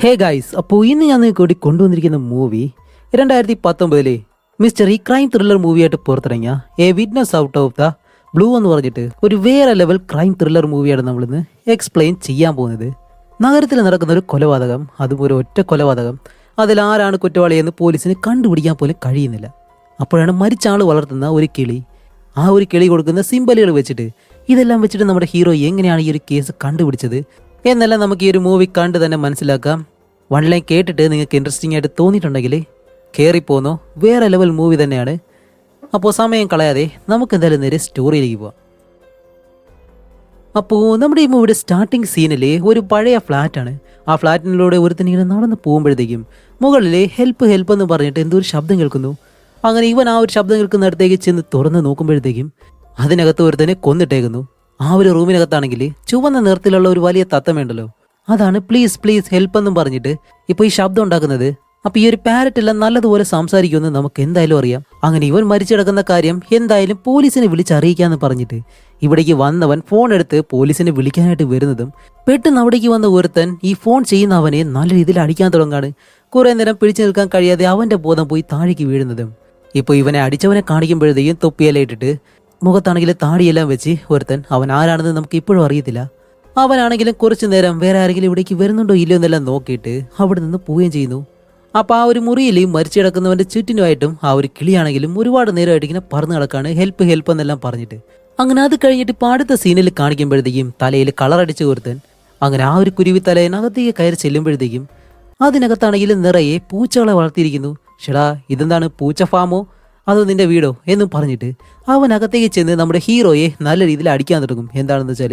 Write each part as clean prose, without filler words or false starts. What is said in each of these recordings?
Hey guys, അപ്പോൾ ഇന്ന് ഞാൻ നിങ്ങൾക്ക് കൂടി കൊണ്ടുവന്നിരിക്കുന്ന മൂവി 2019 മിസ്റ്റർ ഈ ക്രൈം ത്രില്ലർ മൂവിയായിട്ട് പുറത്തിറങ്ങിയ A witness out of the blue എന്ന് പറഞ്ഞിട്ട് ഒരു വേറെ ലെവൽ ക്രൈം ത്രില്ലർ മൂവിയാണ് നമ്മളിന്ന് എക്സ്പ്ലെയിൻ ചെയ്യാൻ പോകുന്നത്. നഗരത്തിൽ നടക്കുന്ന ഒരു കൊലപാതകം, അതും ഒരു ഒറ്റ കൊലപാതകം. അതിൽ ആരാണ് കുറ്റവാളിയെന്ന് പോലീസിന് കണ്ടുപിടിക്കാൻ പോലും കഴിയുന്നില്ല. അപ്പോഴാണ് മരിച്ച ആൾ വളർത്തുന്ന ഒരു കിളി, ആ ഒരു കിളി കൊടുക്കുന്ന സിമ്പലുകൾ വെച്ചിട്ട് ഇതെല്ലാം വെച്ചിട്ട് നമ്മുടെ ഹീറോ എങ്ങനെയാണ് ഈ ഒരു കേസ് കണ്ടുപിടിച്ചത് എന്നെല്ലാം നമുക്ക് ഈ ഒരു മൂവി കണ്ട് തന്നെ മനസ്സിലാക്കാം. വൺ ലൈൻ കേട്ടിട്ട് നിങ്ങൾക്ക് ഇൻട്രസ്റ്റിംഗ് ആയിട്ട് തോന്നിയിട്ടുണ്ടെങ്കിൽ കയറിപ്പോന്നോ, വേറെ ലെവൽ മൂവി തന്നെയാണ്. അപ്പോൾ സമയം കളയാതെ നമുക്ക് എന്തായാലും നേരെ സ്റ്റോറിയിലേക്ക് പോവാം. അപ്പോൾ നമ്മുടെ ഈ മൂവിയുടെ സ്റ്റാർട്ടിങ് സീനിൽ ഒരു പഴയ ഫ്ലാറ്റാണ്. ആ ഫ്ലാറ്റിനിലൂടെ ഒരുത്തനിങ്ങനെ നടന്ന് പോകുമ്പോഴത്തേക്കും മുകളിൽ ഹെൽപ്പ് ഹെൽപ്പ് എന്ന് പറഞ്ഞിട്ട് എന്തോ ഒരു ശബ്ദം കേൾക്കുന്നു. അങ്ങനെ ഇവൻ ആ ഒരു ശബ്ദം കേൾക്കുന്നിടത്തേക്ക് ചെന്ന് തുറന്ന് നോക്കുമ്പോഴത്തേക്കും അതിനകത്ത് ഒരുത്തനെ കൊന്നിട്ടേക്കുന്നു. ആ ഒരു റൂമിനകത്താണെങ്കിൽ ചുവന്ന നിറത്തിലുള്ള ഒരു വലിയ തത്തമുണ്ടല്ലോ, അതാണ് പ്ലീസ് പ്ലീസ് ഹെൽപ്പ് എന്നും പറഞ്ഞിട്ട് ഇപ്പോൾ ഈ ശബ്ദം ഉണ്ടാക്കുന്നത്. അപ്പോൾ ഈ ഒരു പാരറ്റ് എല്ലാം നല്ലതുപോലെ സംസാരിക്കുമെന്ന് നമുക്ക് എന്തായാലും അറിയാം. അങ്ങനെ ഇവൻ മരിച്ചെടുക്കുന്ന കാര്യം എന്തായാലും പോലീസിനെ വിളിച്ചറിയിക്കാന്ന് പറഞ്ഞിട്ട് ഇവിടേക്ക് വന്നവൻ ഫോൺ എടുത്ത് പോലീസിനെ വിളിക്കാനായിട്ട് വരുന്നതും പെട്ടെന്ന് അവിടേക്ക് വന്ന ഒരുത്തൻ ഈ ഫോൺ ചെയ്യുന്ന അവനെ നല്ല രീതിയിൽ അടിക്കാൻ തുടങ്ങാണ്. കുറെ നേരം പിടിച്ചു നിൽക്കാൻ കഴിയാതെ അവന്റെ ബോധം പോയി താഴേക്ക് വീഴുന്നതും ഇപ്പോൾ ഇവനെ അടിച്ചവനെ കാണിക്കുമ്പോഴത്തേക്കും തൊപ്പിയെല്ലാം ഇട്ടിട്ട് മുഖത്താണെങ്കിൽ താടിയെല്ലാം വെച്ച് ഒരുത്തൻ, അവൻ ആരാണെന്ന് നമുക്ക് ഇപ്പോഴും അറിയത്തില്ല. അവനാണെങ്കിലും കുറച്ചു നേരം വേറെ ആരെങ്കിലും ഇവിടേക്ക് വരുന്നുണ്ടോ ഇല്ലയോ എന്നെല്ലാം നോക്കിയിട്ട് അവിടെ നിന്ന് പോവുകയും ചെയ്യുന്നു. അപ്പോൾ ആ ഒരു മുറിയിൽ മരിച്ചു കിടക്കുന്നവന്റെ ചുറ്റിനുമായിട്ടും ആ ഒരു കിളിയാണെങ്കിലും ഒരുപാട് നേരമായിട്ട് ഇങ്ങനെ പറന്ന് കിടക്കാണ്, ഹെൽപ്പ് ഹെൽപ്പ് എന്നെല്ലാം പറഞ്ഞിട്ട്. അങ്ങനെ അത് കഴിഞ്ഞിട്ട് ഇപ്പോൾ അടുത്ത സീനിൽ കാണിക്കുമ്പോഴത്തേക്കും തലയിൽ കളറടിച്ച് ഒരുത്തൻ അങ്ങനെ ആ ഒരു കുരുവി തലയിനകത്തേക്ക് കയറി ചെല്ലുമ്പോഴത്തേക്കും അതിനകത്താണെങ്കിലും നിറയെ പൂച്ചകളെ വളർത്തിയിരിക്കുന്നു. ഷെടാ, ഇതെന്താണ് പൂച്ച ഫാമോ അതോ നിന്റെ വീടോ എന്നും പറഞ്ഞിട്ട് അവനകത്തേക്ക് ചെന്ന് നമ്മുടെ ഹീറോയെ നല്ല രീതിയിൽ അടിക്കാൻ തുടങ്ങും. എന്താണെന്ന് വെച്ചാൽ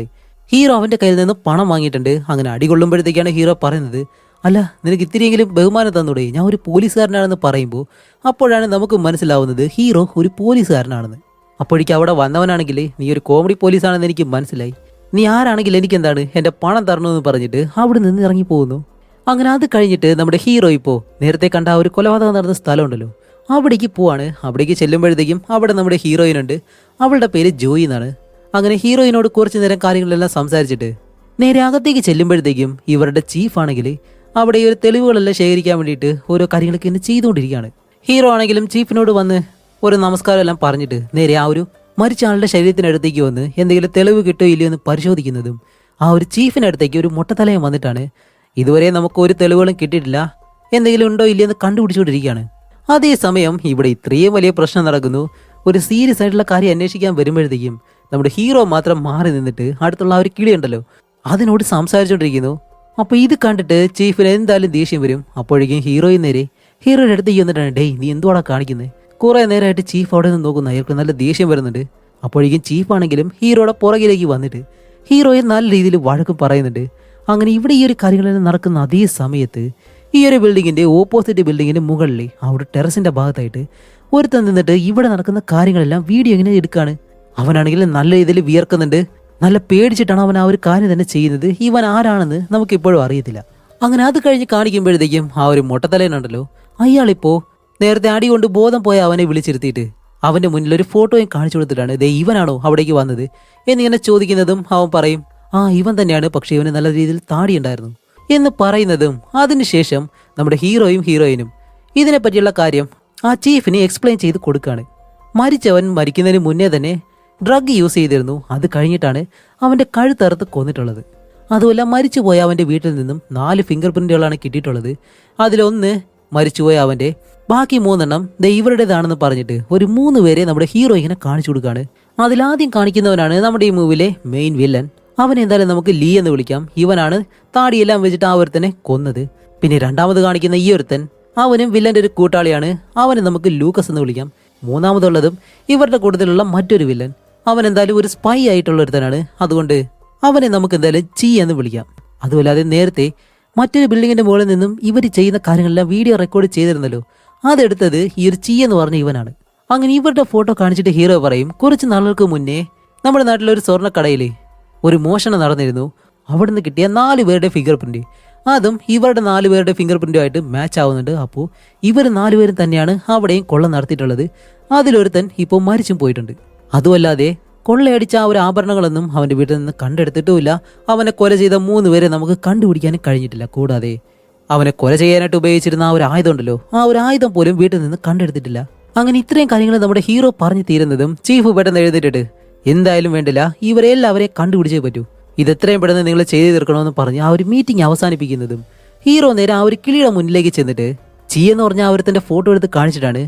ഹീറോ അവന്റെ കയ്യിൽ നിന്ന് പണം വാങ്ങിയിട്ടുണ്ട്. അങ്ങനെ അടികൊള്ളുമ്പോഴത്തേക്കാണ് ഹീറോ പറയുന്നത്, അല്ല നിനക്ക് ഇത്തിരിയെങ്കിലും ബഹുമാനം തന്നൂടെ, ഞാൻ ഒരു പോലീസുകാരനാണെന്ന് പറയുമ്പോൾ അപ്പോഴാണ് നമുക്ക് മനസ്സിലാവുന്നത് ഹീറോ ഒരു പോലീസുകാരനാണെന്ന്. അപ്പോഴേക്കും അവിടെ വന്നവനാണെങ്കിൽ നീ ഒരു കോമഡി പോലീസാണെന്ന് എനിക്ക് മനസ്സിലായി, നീ ആരാണെങ്കിൽ എനിക്കെന്താണ് എൻ്റെ പണം തരണമെന്ന് പറഞ്ഞിട്ട് അവിടെ നിന്ന് ഇറങ്ങി പോകുന്നു. അങ്ങനെ അത് കഴിഞ്ഞിട്ട് നമ്മുടെ ഹീറോ ഇപ്പോൾ നേരത്തെ കണ്ട ആ ഒരു കൊലപാതകം നടന്ന സ്ഥലമുണ്ടല്ലോ അവിടേക്ക് പോവാണ്. അവിടേക്ക് ചെല്ലുമ്പോഴത്തേക്കും അവിടെ നമ്മുടെ ഹീറോയിനുണ്ട്, അവളുടെ പേര് ജോയി എന്നാണ്. അങ്ങനെ ഹീറോയിനോട് കുറച്ചു നേരം കാര്യങ്ങളെല്ലാം സംസാരിച്ചിട്ട് നേരെ അകത്തേക്ക് ചെല്ലുമ്പോഴത്തേക്കും ഇവരുടെ ചീഫ് ആണെങ്കിൽ അവിടെ ഈ ഒരു തെളിവുകളെല്ലാം ശേഖരിക്കാൻ വേണ്ടിയിട്ട് ഓരോ കാര്യങ്ങളൊക്കെ ഇന്ന് ചെയ്തുകൊണ്ടിരിക്കുകയാണ്. ഹീറോ ആണെങ്കിലും ചീഫിനോട് വന്ന് ഒരു നമസ്കാരം എല്ലാം പറഞ്ഞിട്ട് നേരെ ആ ഒരു മരിച്ച ആളുടെ ശരീരത്തിനടുത്തേക്ക് വന്ന് എന്തെങ്കിലും തെളിവ് കിട്ടോ ഇല്ലയോ എന്ന് പരിശോധിക്കുന്നതും ആ ഒരു ചീഫിനടുത്തേക്ക് ഒരു മുട്ടത്തലയും വന്നിട്ടാണ്. ഇതുവരെ നമുക്ക് ഒരു തെളിവുകളും കിട്ടിയിട്ടില്ല, എന്തെങ്കിലും ഉണ്ടോ ഇല്ലയോ എന്ന് കണ്ടുപിടിച്ചുകൊണ്ടിരിക്കുകയാണ്. അതേസമയം ഇവിടെ ഇത്രയും വലിയ പ്രശ്നം നടക്കുന്നു. ഒരു സീരിയസ് ആയിട്ടുള്ള കാര്യം അന്വേഷിക്കാൻ വരുമ്പോഴത്തേക്കും നമ്മുടെ ഹീറോ മാത്രം മാറി നിന്നിട്ട് അടുത്തുള്ള ആ ഒരു കിളി ഉണ്ടല്ലോ അതിനോട് സംസാരിച്ചുകൊണ്ടിരിക്കുന്നു. അപ്പോൾ ഇത് കണ്ടിട്ട് ചീഫിന് എന്തായാലും ദേഷ്യം വരും. അപ്പോഴേക്കും ഹീറോയും നേരെ ഹീറോയുടെ അടുത്തേക്ക് വന്നിട്ടാണ്, ഡേയ് നീ എന്തുവാടാ കാണിക്കുന്നത്? കുറേ നേരമായിട്ട് ചീഫ് അവിടെ നിന്ന് നോക്കുന്നു, അയാൾക്ക് നല്ല ദേഷ്യം വരുന്നുണ്ട്. അപ്പോഴേക്കും ചീഫാണെങ്കിലും ഹീറോയുടെ പുറകിലേക്ക് വന്നിട്ട് ഹീറോയെ നല്ല രീതിയിൽ വഴക്കും പറയുന്നുണ്ട്. അങ്ങനെ ഇവിടെ ഈ ഒരു കാര്യങ്ങളെല്ലാം നടക്കുന്ന അതേ സമയത്ത് ഈ ഒരു ബിൽഡിങ്ങിന്റെ ഓപ്പോസിറ്റ് ബിൽഡിങ്ങിന്റെ മുകളിൽ അവിടെ ടെറസിന്റെ ഭാഗത്തായിട്ട് ഒരുത്തൻ നിന്നിട്ട് ഇവിടെ നടക്കുന്ന കാര്യങ്ങളെല്ലാം വീഡിയോ ഇങ്ങനെ എടുക്കാണ്. അവനാണെങ്കിൽ നല്ല രീതിയിൽ വിയർക്കുന്നുണ്ട്, നല്ല പേടിച്ചിട്ടാണ് അവൻ ആ ഒരു കാര്യം തന്നെ ചെയ്യുന്നത്. ഇവൻ ആരാണെന്ന് നമുക്ക് ഇപ്പോഴും അറിയത്തില്ല. അങ്ങനെ അത് കഴിഞ്ഞ് കാണിക്കുമ്പോഴത്തേക്കും ആ ഒരു മുട്ടത്തലേനുണ്ടല്ലോ അയാളിപ്പോ നേരത്തെ അടി കൊണ്ട് ബോധം പോയ അവനെ വിളിച്ചിരുത്തിയിട്ട് അവന്റെ മുന്നിൽ ഒരു ഫോട്ടോയും കാണിച്ചു കൊടുത്തിട്ടാണ്, ദേ ഇവനാണോ അവിടേക്ക് വന്നത് എന്നിങ്ങനെ ചോദിക്കുന്നതും അവൻ പറയും, ആ ഇവൻ തന്നെയാണ്, പക്ഷെ ഇവന് നല്ല രീതിയിൽ താടി ഉണ്ടായിരുന്നു എന്ന് പറയുന്നതും അതിനുശേഷം നമ്മുടെ ഹീറോയും ഹീറോയിനും ഇതിനെപ്പറ്റിയുള്ള കാര്യം ആ ചീഫിന് എക്സ്പ്ലെയിൻ ചെയ്ത് കൊടുക്കുകയാണ്. മരിച്ചവൻ മരിക്കുന്നതിന് മുന്നേ തന്നെ ഡ്രഗ് യൂസ് ചെയ്തിരുന്നു, അത് കഴിഞ്ഞിട്ടാണ് അവൻ്റെ കഴുത്തറുത്ത് കൊന്നിട്ടുള്ളത്. അതുമല്ല മരിച്ചുപോയ അവൻ്റെ വീട്ടിൽ നിന്നും 4 ഫിംഗർ പ്രിന്റുകളാണ് കിട്ടിയിട്ടുള്ളത്. അതിലൊന്ന് മരിച്ചുപോയ അവൻ്റെ, ബാക്കി 3 ഇവരുടേതാണെന്ന് പറഞ്ഞിട്ട് ഒരു 3 പേരെ നമ്മുടെ ഹീറോ ഇങ്ങനെ കാണിച്ചു കൊടുക്കുകയാണ്. അതിലാദ്യം കാണിക്കുന്നവനാണ് നമ്മുടെ ഈ മൂവിയിലെ മെയിൻ വില്ലൻ. അവൻ എന്തായാലും നമുക്ക് ലീ എന്ന് വിളിക്കാം. ഇവനാണ് താടിയെല്ലാം വെച്ചിട്ട് ആ ഒരുത്തനെ കൊന്നത്. പിന്നെ രണ്ടാമത് കാണിക്കുന്ന ഈ ഒരുത്തൻ അവനും വില്ലന്റെ ഒരു കൂട്ടാളിയാണ്, അവനെ നമുക്ക് ലൂക്കസ് എന്ന് വിളിക്കാം. മൂന്നാമതുള്ളതും ഇവരുടെ കൂട്ടത്തിലുള്ള മറ്റൊരു വില്ലൻ, അവൻ എന്തായാലും ഒരു സ്പൈ ആയിട്ടുള്ള ഒരുത്തനാണ്, അതുകൊണ്ട് അവനെ നമുക്ക് എന്തായാലും ചീ എന്ന് വിളിക്കാം. അതുമല്ലാതെ നേരത്തെ മറ്റൊരു ബിൽഡിങ്ങിന്റെ മുകളിൽ നിന്നും ഇവർ ചെയ്യുന്ന കാര്യങ്ങളെല്ലാം വീഡിയോ റെക്കോർഡ് ചെയ്തിരുന്നല്ലോ, അതെടുത്തത് ഈ ഒരു ചീ എന്ന് പറഞ്ഞ ഇവനാണ്. അങ്ങനെ ഇവരുടെ ഫോട്ടോ കാണിച്ചിട്ട് ഹീറോ പറയും, കുറച്ച് നാളുകൾക്ക് മുന്നേ നമ്മുടെ നാട്ടിലൊരു സ്വർണ്ണക്കടയിൽ ഒരു മോഷണം നടന്നിരുന്നു, അവിടുന്ന് കിട്ടിയ 4 പേരുടെ ഫിംഗർ പ്രിന്റ്, അതും ഇവരുടെ 4 പേരുടെ ഫിംഗർ പ്രിന്റുമായിട്ട് മാച്ച് ആവുന്നുണ്ട്. അപ്പോൾ ഇവർ 4 പേരും തന്നെയാണ് അവിടെയും കൊള്ള നടത്തിയിട്ടുള്ളത്. അതിലൊരുത്തൻ ഇപ്പോൾ മരിച്ചും പോയിട്ടുണ്ട്. അതുമല്ലാതെ കൊള്ളയടിച്ച ആ ഒരു ആഭരണങ്ങളൊന്നും അവൻ്റെ വീട്ടിൽ നിന്ന് കണ്ടെടുത്തിട്ടുമില്ല. അവനെ കൊല ചെയ്ത 3 പേരെ നമുക്ക് കണ്ടുപിടിക്കാനും കഴിഞ്ഞിട്ടില്ല. കൂടാതെ അവനെ കൊല ചെയ്യാനായിട്ട് ഉപയോഗിച്ചിരുന്ന ആ ഒരു ആയുധം ഉണ്ടല്ലോ, ആ ഒരു ആയുധം പോലും വീട്ടിൽ നിന്ന് കണ്ടെടുത്തിട്ടില്ല. അങ്ങനെ ഇത്രയും കാര്യങ്ങൾ നമ്മുടെ ഹീറോ പറഞ്ഞു തീരുന്നതും ചീഫ് പെട്ടെന്ന് എഴുന്നേറ്റിട്ട് എന്തായാലും വേണ്ടില്ല, ഇവരെല്ലാവരെയും കണ്ടുപിടിച്ചേ പറ്റൂ, ഇത് എത്രയും പെട്ടെന്ന് നിങ്ങൾ ചെയ്തു തീർക്കണമെന്ന് പറഞ്ഞ് ആ ഒരു മീറ്റിംഗ് അവസാനിപ്പിക്കുന്നതും ഹീറോ നേരെ ആ ഒരു കിളിയുടെ മുന്നിലേക്ക് ചെന്നിട്ട് ചീ എന്ന് പറഞ്ഞ അവരത്തിന്റെ ഫോട്ടോ എടുത്ത് കാണിച്ചിട്ടാണ്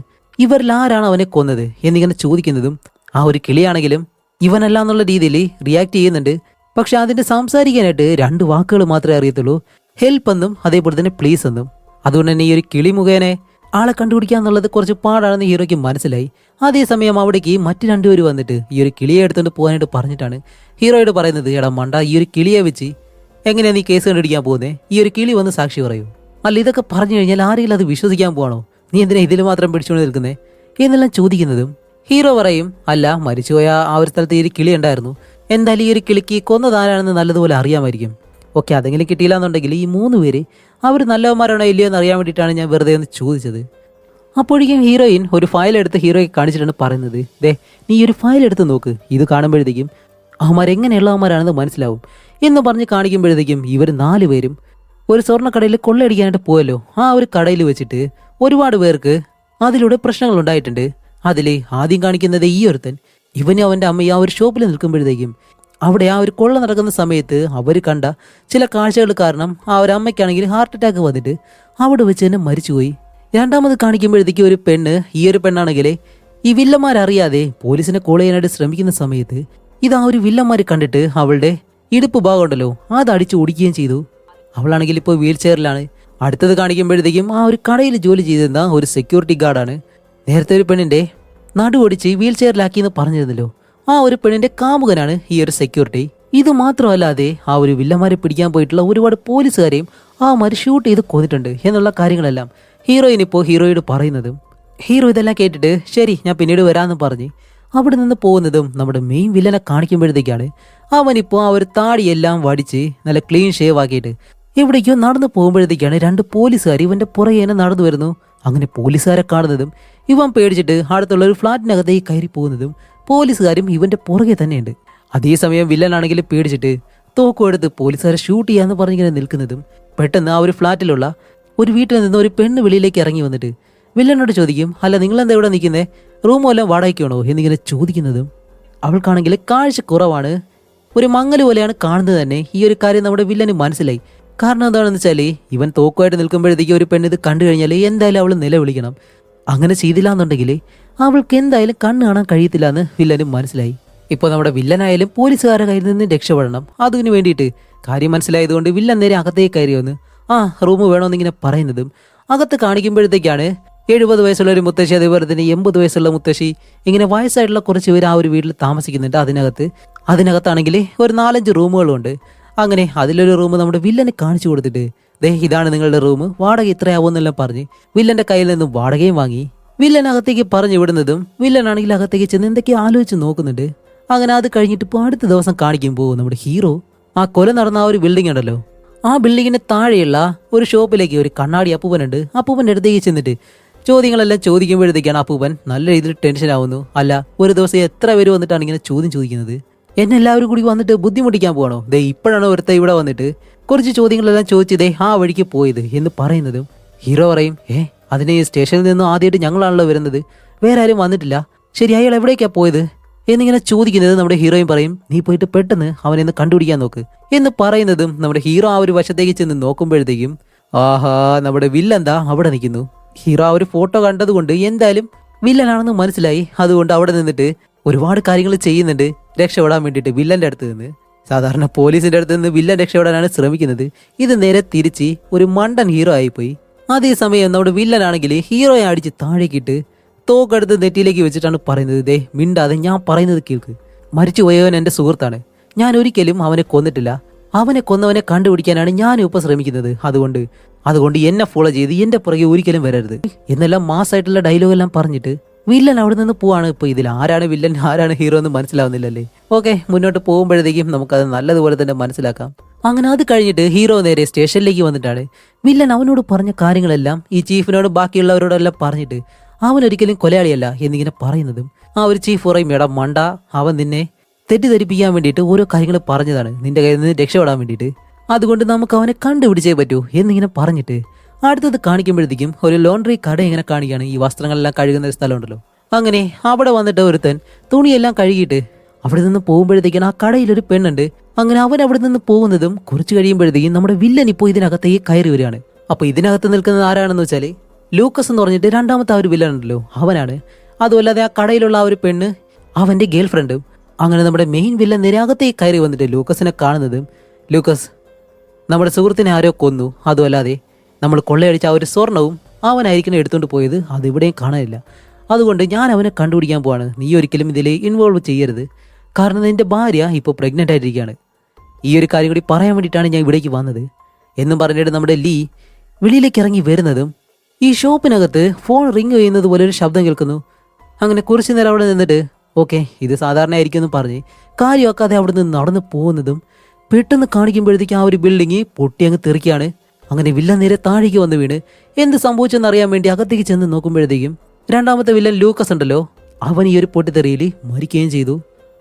ഇവരിൽ ആരാണ് അവനെ കൊന്നത് എന്നിങ്ങനെ ചോദിക്കുന്നതും ആ ഒരു കിളിയാണെങ്കിലും ഇവനല്ല എന്നുള്ള രീതിയിൽ റിയാക്ട് ചെയ്യുന്നുണ്ട്. പക്ഷെ അതിന്റെ സംസാരിക്കാനായിട്ട് 2 വാക്കുകൾ മാത്രമേ അറിയത്തുള്ളൂ, ഹെൽപ്പ് എന്നും അതേപോലെ തന്നെ പ്ലീസ് എന്നും. അതുകൊണ്ട് തന്നെ ഈ ഒരു കിളി മുഖേന ആളെ കണ്ടുപിടിക്കുക എന്നുള്ളത് കുറച്ച് പാടാണെന്ന് ഹീറോയ്ക്ക് മനസ്സിലായി. അതേസമയം അവിടേക്ക് മറ്റു 2 പേര് വന്നിട്ട് ഈ ഒരു കിളിയെ എടുത്തുകൊണ്ട് പോകാനായിട്ട് പറഞ്ഞിട്ടാണ് ഹീറോയോട് പറയുന്നത്, എടാ മണ്ട, ഈ ഒരു കിളിയെ വെച്ച് എങ്ങനെയാ നീ കേസ് കണ്ടുപിടിക്കാൻ പോകുന്നേ, ഈ ഒരു കിളി വന്ന് സാക്ഷി പറയൂ, അല്ല ഇതൊക്കെ പറഞ്ഞു കഴിഞ്ഞാൽ ആരെങ്കിലും അത് വിശ്വസിക്കാൻ പോകണോ, നീ എന്തിനാ ഇതിൽ മാത്രം പിടിച്ചുകൊണ്ട് നിൽക്കുന്നേ എന്നെല്ലാം ചോദിക്കുന്നതും ഹീറോ പറയും, അല്ല മരിച്ചുപോയ ആ ഒരു സ്ഥലത്ത് ഈ ഒരു കിളി ഉണ്ടായിരുന്നു, എന്തായാലും ഈ ഒരു കിളിക്ക് കൊന്നതാരാണെന്ന് നല്ലതുപോലെ അറിയാമായിരിക്കും. ഓക്കെ, അതെങ്കിലും കിട്ടിയില്ല എന്നുണ്ടെങ്കിൽ ഈ 3 പേര് അവർ നല്ലവന്മാരാണോ ഇല്ലയോ എന്ന് അറിയാൻ വേണ്ടിയിട്ടാണ് ഞാൻ വെറുതെ ഒന്ന് ചോദിച്ചത്. അപ്പോഴേക്കും ഹീറോയിൻ ഒരു ഫയൽ എടുത്ത് ഹീറോയെ കാണിച്ചിട്ടാണ് പറയുന്നത്, ദേ നീ ഈ ഒരു ഫയൽ എടുത്ത് നോക്ക്, ഇത് കാണുമ്പോഴത്തേക്കും അവന്മാരെങ്ങനെയുള്ളവന്മാരാണെന്ന് മനസ്സിലാവും എന്ന് പറഞ്ഞ് കാണിക്കുമ്പോഴത്തേക്കും ഇവർ 4 പേരും ഒരു സ്വർണ്ണക്കടയിൽ കൊള്ളയടിക്കാനായിട്ട് പോയല്ലോ. ആ ഒരു കടയിൽ വെച്ചിട്ട് ഒരുപാട് പേർക്ക് അതിലൂടെ പ്രശ്നങ്ങൾ ഉണ്ടായിട്ടുണ്ട്. അതിൽ ആദ്യം കാണിക്കുന്നത് ഈ ഒരുത്തൻ, ഇവനും അവൻ്റെ അമ്മയും ആ ഒരു ഷോപ്പിൽ നിൽക്കുമ്പോഴത്തേക്കും അവിടെ ആ ഒരു കൊള്ള നടക്കുന്ന സമയത്ത് അവർ കണ്ട ചില കാഴ്ചകൾ കാരണം ആ ഒരു അമ്മയ്ക്കാണെങ്കിൽ ഹാർട്ട് അറ്റാക്ക് വന്നിട്ട് അവിടെ വെച്ച് തന്നെ മരിച്ചുപോയി. രണ്ടാമത് കാണിക്കുമ്പോഴത്തേക്കും ഒരു പെണ്ണ്, ഈ ഒരു പെണ്ണാണെങ്കിൽ ഈ വില്ലന്മാരറിയാതെ പോലീസിനെ കോൾ ചെയ്യാനായിട്ട് ശ്രമിക്കുന്ന സമയത്ത് ഇത് ആ ഒരു വില്ലന്മാർ കണ്ടിട്ട് അവളുടെ ഇടുപ്പ് ഭാഗം ഉണ്ടല്ലോ അത് അടിച്ചു ഓടിക്കുകയും ചെയ്തു. അവളാണെങ്കിൽ ഇപ്പോൾ വീൽ ചെയറിലാണ്. അടുത്തത് കാണിക്കുമ്പോഴത്തേക്കും ആ ഒരു കടയിൽ ജോലി ചെയ്തിരുന്ന ഒരു സെക്യൂരിറ്റി ഗാർഡാണ്. നേരത്തെ ഒരു പെണ്ണിന്റെ നടു ഒടിച്ച് വീൽ ചെയറിലാക്കിയെന്ന് പറഞ്ഞിരുന്നല്ലോ, ആ ഒരു പെണ്ണിന്റെ കാമുകനാണ് ഈ ഒരു സെക്യൂരിറ്റി. ഇത് മാത്രമല്ലാതെ ആ ഒരു വില്ലന്മാരെ പിടിക്കാൻ പോയിട്ടുള്ള ഒരുപാട് പോലീസുകാരെയും ആ മാര് ഷൂട്ട് ചെയ്ത് കൊന്നിട്ടുണ്ട് എന്നുള്ള കാര്യങ്ങളെല്ലാം ഹീറോയിൻ ഇപ്പോൾ ഹീറോയോട് പറയുന്നതും ഹീറോ ഇതെല്ലാം കേട്ടിട്ട് ശരി ഞാൻ പിന്നീട് വരാമെന്ന് പറഞ്ഞ് അവിടെ നിന്ന് പോകുന്നതും നമ്മുടെ മെയിൻ വില്ലനെ കാണിക്കുമ്പോഴത്തേക്കാണ് അവനിപ്പോൾ ആ ഒരു താടിയെല്ലാം വടിച്ച് നല്ല ക്ലീൻ ഷേവ് ആക്കിയിട്ട് എവിടേക്കോ നടന്നു പോകുമ്പോഴത്തേക്കാണ് 2 പോലീസുകാർ ഇവന്റെ പുറകെ തന്നെ നടന്നു വരുന്നു. അങ്ങനെ പോലീസുകാരെ കാണുന്നതും ഇവൻ പേടിച്ചിട്ട് അടുത്തുള്ള ഒരു ഫ്ലാറ്റിനകത്തേക്ക് കയറി പോകുന്നതും പോലീസുകാരും ഇവന്റെ പുറകെ തന്നെയുണ്ട്. അതേസമയം വില്ലനാണെങ്കിൽ പേടിച്ചിട്ട് തോക്കും എടുത്ത് പോലീസുകാരെ ഷൂട്ട് ചെയ്യാന്ന് പറഞ്ഞിങ്ങനെ നിൽക്കുന്നതും പെട്ടെന്ന് ആ ഒരു ഫ്ലാറ്റിലുള്ള ഒരു വീട്ടിൽ നിന്ന് ഒരു പെണ്ണ് വെളിയിലേക്ക് ഇറങ്ങി വന്നിട്ട് വില്ലനോട് ചോദിക്കും, അല്ല നിങ്ങളെന്താ ഇവിടെ നിൽക്കുന്നേ, റൂമോ എല്ലാം വാടകയ്ക്കാണോ എന്നിങ്ങനെ ചോദിക്കുന്നതും അവൾക്കാണെങ്കിൽ കാഴ്ച കുറവാണ്, ഒരു മങ്ങൽ പോലെയാണ് കാണുന്നത് തന്നെ. ഈ ഒരു കാര്യം നമ്മുടെ വില്ലന് മനസ്സിലായി. കാരണം എന്താണെന്ന് വെച്ചാൽ ഇവൻ തോക്കുമായിട്ട് നിൽക്കുമ്പോഴത്തേക്കും ഒരു പെണ്ണ് ഇത് കണ്ടു കഴിഞ്ഞാൽ എന്തായാലും അവൾ നിലവിളിക്കണം. അങ്ങനെ ചെയ്തില്ല എന്നുണ്ടെങ്കിൽ അവൾക്ക് എന്തായാലും കണ്ണ് കാണാൻ കഴിയത്തില്ല എന്ന് വില്ലന് മനസ്സിലായി. ഇപ്പോൾ നമ്മുടെ വില്ലനായാലും പോലീസുകാരുടെ കയ്യിൽ നിന്ന് രക്ഷപ്പെടണം. അതിനു വേണ്ടിയിട്ട് കാര്യം മനസ്സിലായതുകൊണ്ട് വില്ലൻ നേരെ അകത്തേക്ക് കയറി വന്ന് ആ റൂം വേണമെന്നിങ്ങനെ പറയുന്നതും അകത്ത് കാണിക്കുമ്പോഴത്തേക്കാണ് 70 വയസ്സുള്ള ഒരു മുത്തശ്ശി, അതേപോലെ തന്നെ 80 വയസ്സുള്ള മുത്തശ്ശി, ഇങ്ങനെ വയസ്സായിട്ടുള്ള കുറച്ച് പേര് ആ ഒരു വീട്ടിൽ താമസിക്കുന്നുണ്ട്. അതിനകത്താണെങ്കിൽ ഒരു 4-5 റൂമുകളുണ്ട്. അങ്ങനെ അതിലൊരു റൂം നമ്മുടെ വില്ലന് കാണിച്ചു കൊടുത്തിട്ട് ദേ ഇതാണ് നിങ്ങളുടെ റൂം, വാടക ഇത്രയാവുമെന്നെല്ലാം പറഞ്ഞ് വില്ലന്റെ കയ്യിൽ നിന്നും വാടകയും വാങ്ങി വില്ലൻ അകത്തേക്ക് പറഞ്ഞു വിടുന്നതും വില്ലനാണെങ്കിൽ അകത്തേക്ക് ചെന്ന് എന്തൊക്കെയോ ആലോചിച്ച് നോക്കുന്നുണ്ട്. അങ്ങനെ അത് കഴിഞ്ഞിട്ട് ഇപ്പോൾ അടുത്ത ദിവസം കാണിക്കുമ്പോൾ നമ്മുടെ ഹീറോ ആ കൊല നടന്ന ആ ഒരു ബിൽഡിംഗ് ഉണ്ടല്ലോ, ആ ബിൽഡിങ്ങിന് താഴെയുള്ള ഒരു ഷോപ്പിലേക്ക് ഒരു കണ്ണാടി അപ്പൂപ്പനുണ്ട്. അപ്പൂപ്പൻ്റെ അടുത്തേക്ക് ചെന്നിട്ട് ചോദ്യങ്ങളെല്ലാം ചോദിക്കുമ്പോഴത്തേക്കാണ് അപ്പൂപ്പൻ നല്ല രീതിയിൽ ടെൻഷൻ ആവുന്നു. അല്ല ഒരു ദിവസം എത്ര പേര് വന്നിട്ടാണ് ഇങ്ങനെ ചോദ്യം ചോദിക്കുന്നത്, എന്നെ എല്ലാവരും കൂടി വന്നിട്ട് ബുദ്ധിമുട്ടിക്കാൻ പോകണോ, ദേ ഇപ്പോഴാണ് ഒരുത്ത ഇവിടെ വന്നിട്ട് കുറച്ച് ചോദ്യങ്ങളെല്ലാം ചോദിച്ച് ദേ ആ വഴിക്ക് പോയത് എന്ന് പറയുന്നതും ഹീറോ പറയും, അതിന് ഈ സ്റ്റേഷനിൽ നിന്നും ആദ്യമായിട്ട് ഞങ്ങളാണല്ലോ വരുന്നത്, വേറെ ആരും വന്നിട്ടില്ല, ശരി അയാൾ എവിടേക്കാ പോയത് എന്നിങ്ങനെ ചോദിക്കുന്നത് നമ്മുടെ ഹീറോയും പറയും, നീ പോയിട്ട് പെട്ടെന്ന് അവനെന്ന് കണ്ടുപിടിക്കാൻ നോക്ക് എന്ന് പറയുന്നതും നമ്മുടെ ഹീറോ ആ ഒരു വശത്തേക്ക് ചെന്ന് നോക്കുമ്പോഴത്തേക്കും ആഹാ നമ്മുടെ വില്ലെന്താ അവിടെ നിൽക്കുന്നു. ഹീറോ ആ ഒരു ഫോട്ടോ കണ്ടതുകൊണ്ട് എന്തായാലും വില്ലനാണെന്ന് മനസ്സിലായി. അതുകൊണ്ട് അവിടെ നിന്നിട്ട് ഒരുപാട് കാര്യങ്ങൾ ചെയ്യുന്നുണ്ട് രക്ഷപ്പെടാൻ വേണ്ടിയിട്ട് വില്ലന്റെ അടുത്ത് നിന്ന്. സാധാരണ പോലീസിന്റെ അടുത്ത് നിന്ന് വില്ലൻ രക്ഷപ്പെടാനാണ് ശ്രമിക്കുന്നത്, ഇത് നേരെ തിരിച്ച് ഒരു മണ്ടൻ ഹീറോ ആയിപ്പോയി. അതേസമയം നമ്മുടെ വില്ലനാണെങ്കിൽ ഹീറോയെ അടിച്ച് താഴേക്കിട്ട് തോക്കെടുത്ത് നെറ്റിയിലേക്ക് വെച്ചിട്ടാണ് പറയുന്നത്, ദേ മിണ്ടാതെ ഞാൻ പറയുന്നത് കേൾക്ക്, മരിച്ചുപോയവൻ എൻ്റെ സുഹൃത്താണ്, ഞാൻ ഒരിക്കലും അവനെ കൊന്നിട്ടില്ല, അവനെ കൊന്നവനെ കണ്ടുപിടിക്കാനാണ് ഞാൻ ഇപ്പോൾ ശ്രമിക്കുന്നത്, അതുകൊണ്ട് എന്നെ ഫോളോ ചെയ്ത് എൻ്റെ പുറകെ ഒരിക്കലും വരരുത് എന്നെല്ലാം മാസായിട്ടുള്ള ഡയലോഗെല്ലാം പറഞ്ഞിട്ട് വില്ലൻ അവിടെ നിന്ന് പോവാണ്. ഇപ്പോൾ ഇതിൽ ആരാണ് വില്ലൻ ആരാണ് ഹീറോ എന്ന് മനസ്സിലാവുന്നില്ലല്ലേ. ഓക്കെ, മുന്നോട്ട് പോകുമ്പോഴത്തേക്കും നമുക്കത് നല്ലതുപോലെ തന്നെ മനസ്സിലാക്കാം. അങ്ങനെ അത് കഴിഞ്ഞിട്ട് ഹീറോ നേരെ സ്റ്റേഷനിലേക്ക് വന്നിട്ടാണ് വില്ലൻ അവനോട് പറഞ്ഞ കാര്യങ്ങളെല്ലാം ഈ ചീഫിനോട് ബാക്കിയുള്ളവരോടെല്ലാം പറഞ്ഞിട്ട് അവനൊരിക്കലും കൊലയാളിയല്ല എന്നിങ്ങനെ പറയുന്നതും ആ ഒരു ചീഫ് പറയും, എടാ മണ്ട, അവൻ നിന്നെ തെറ്റിദ്ധരിപ്പിക്കാൻ വേണ്ടിയിട്ട് ഓരോ കാര്യങ്ങൾ പറഞ്ഞതാണ് നിന്റെ കയ്യിൽ നിന്ന് രക്ഷപ്പെടാൻ വേണ്ടിയിട്ട്, അതുകൊണ്ട് നമുക്ക് അവനെ കണ്ടുപിടിച്ചേ പറ്റൂ എന്നിങ്ങനെ പറഞ്ഞിട്ട് അടുത്തത് കാണിക്കുമ്പോഴത്തേക്കും ഒരു ലോണ്ടറി കട ഇങ്ങനെ കാണിക്കുകയാണ്. ഈ വസ്ത്രങ്ങളെല്ലാം കഴുകുന്ന ഒരു സ്ഥലമുണ്ടല്ലോ. അങ്ങനെ അവിടെ വന്നിട്ട് ഒരുത്തൻ തുണിയെല്ലാം കഴുകിയിട്ട് അവിടെ നിന്ന് പോകുമ്പോഴത്തേക്കാണ് ആ കടയിലൊരു പെണ്ണുണ്ട്. അങ്ങനെ അവൻ അവിടെ നിന്ന് പോകുന്നതും കുറച്ച് കഴിയുമ്പോഴത്തേക്കും നമ്മുടെ വില്ലൻ ഇപ്പോൾ ഇതിനകത്തേക്ക് കയറി വരികയാണ്. അപ്പൊ ഇതിനകത്ത് നിൽക്കുന്നത് ആരാണെന്ന് വെച്ചാല് ലൂക്കസ് എന്ന് പറഞ്ഞിട്ട് രണ്ടാമത്തെ ആ ഒരു വില്ലൻ ഉണ്ടല്ലോ, അവനാണ്. അതുമല്ലാതെ ആ കടയിലുള്ള ആ ഒരു പെണ്ണ് അവന്റെ ഗേൾ ഫ്രണ്ടും. അങ്ങനെ നമ്മുടെ മെയിൻ വില്ലൻ നിരാകത്തേക്ക് കയറി വന്നിട്ട് ലൂക്കസിനെ കാണുന്നതും, ലൂക്കസ് നമ്മുടെ സുഹൃത്തിനെ ആരോ കൊന്നു, അതുമല്ലാതെ നമ്മൾ കൊള്ളയടിച്ച ആ ഒരു സ്വർണവും അവനായിരിക്കണം എടുത്തുകൊണ്ട് പോയത്, അതിവിടെയും കാണാനില്ല. അതുകൊണ്ട് ഞാൻ അവനെ കണ്ടുപിടിക്കാൻ പോവാണ്. നീ ഒരിക്കലും ഇതിൽ ഇൻവോൾവ് ചെയ്യരുത്, കാരണം നിന്റെ ഭാര്യ ഇപ്പോൾ പ്രഗ്നൻ്റ് ആയിട്ടിരിക്കുകയാണ്. ഈ ഒരു കാര്യം കൂടി പറയാൻ വേണ്ടിയിട്ടാണ് ഞാൻ ഇവിടേക്ക് വന്നത് എന്നും പറഞ്ഞിട്ട് നമ്മുടെ ലീ വെളിയിലേക്ക് ഇറങ്ങി വരുന്നതും ഈ ഷോപ്പിനകത്ത് ഫോൺ റിങ് ചെയ്യുന്നത് പോലെ ഒരു ശബ്ദം കേൾക്കുന്നു. അങ്ങനെ കുറച്ച് നേരം അവിടെ നിന്നിട്ട് ഓക്കെ ഇത് സാധാരണ ആയിരിക്കും എന്ന് പറഞ്ഞ് കാര്യമാക്കാതെ അവിടെ നിന്ന് നടന്നു പോകുന്നതും പെട്ടെന്ന് കാണിക്കുമ്പോഴത്തേക്കും ആ ഒരു ബിൽഡിങ് പൊട്ടി അങ്ങ് തെറിക്കുകയാണ്. അങ്ങനെ വില്ലൻ നേരെ താഴേക്ക് വന്ന് വീണ് എന്ത് സംഭവിച്ചെന്ന് അറിയാൻ വേണ്ടി അകത്തേക്ക് ചെന്ന് നോക്കുമ്പോഴത്തേക്കും രണ്ടാമത്തെ വില്ലൻ ലൂക്കസ് ഉണ്ടല്ലോ, അവൻ ഈ ഒരു പൊട്ടിത്തെറിയിൽ മരിക്കുകയും ചെയ്തു.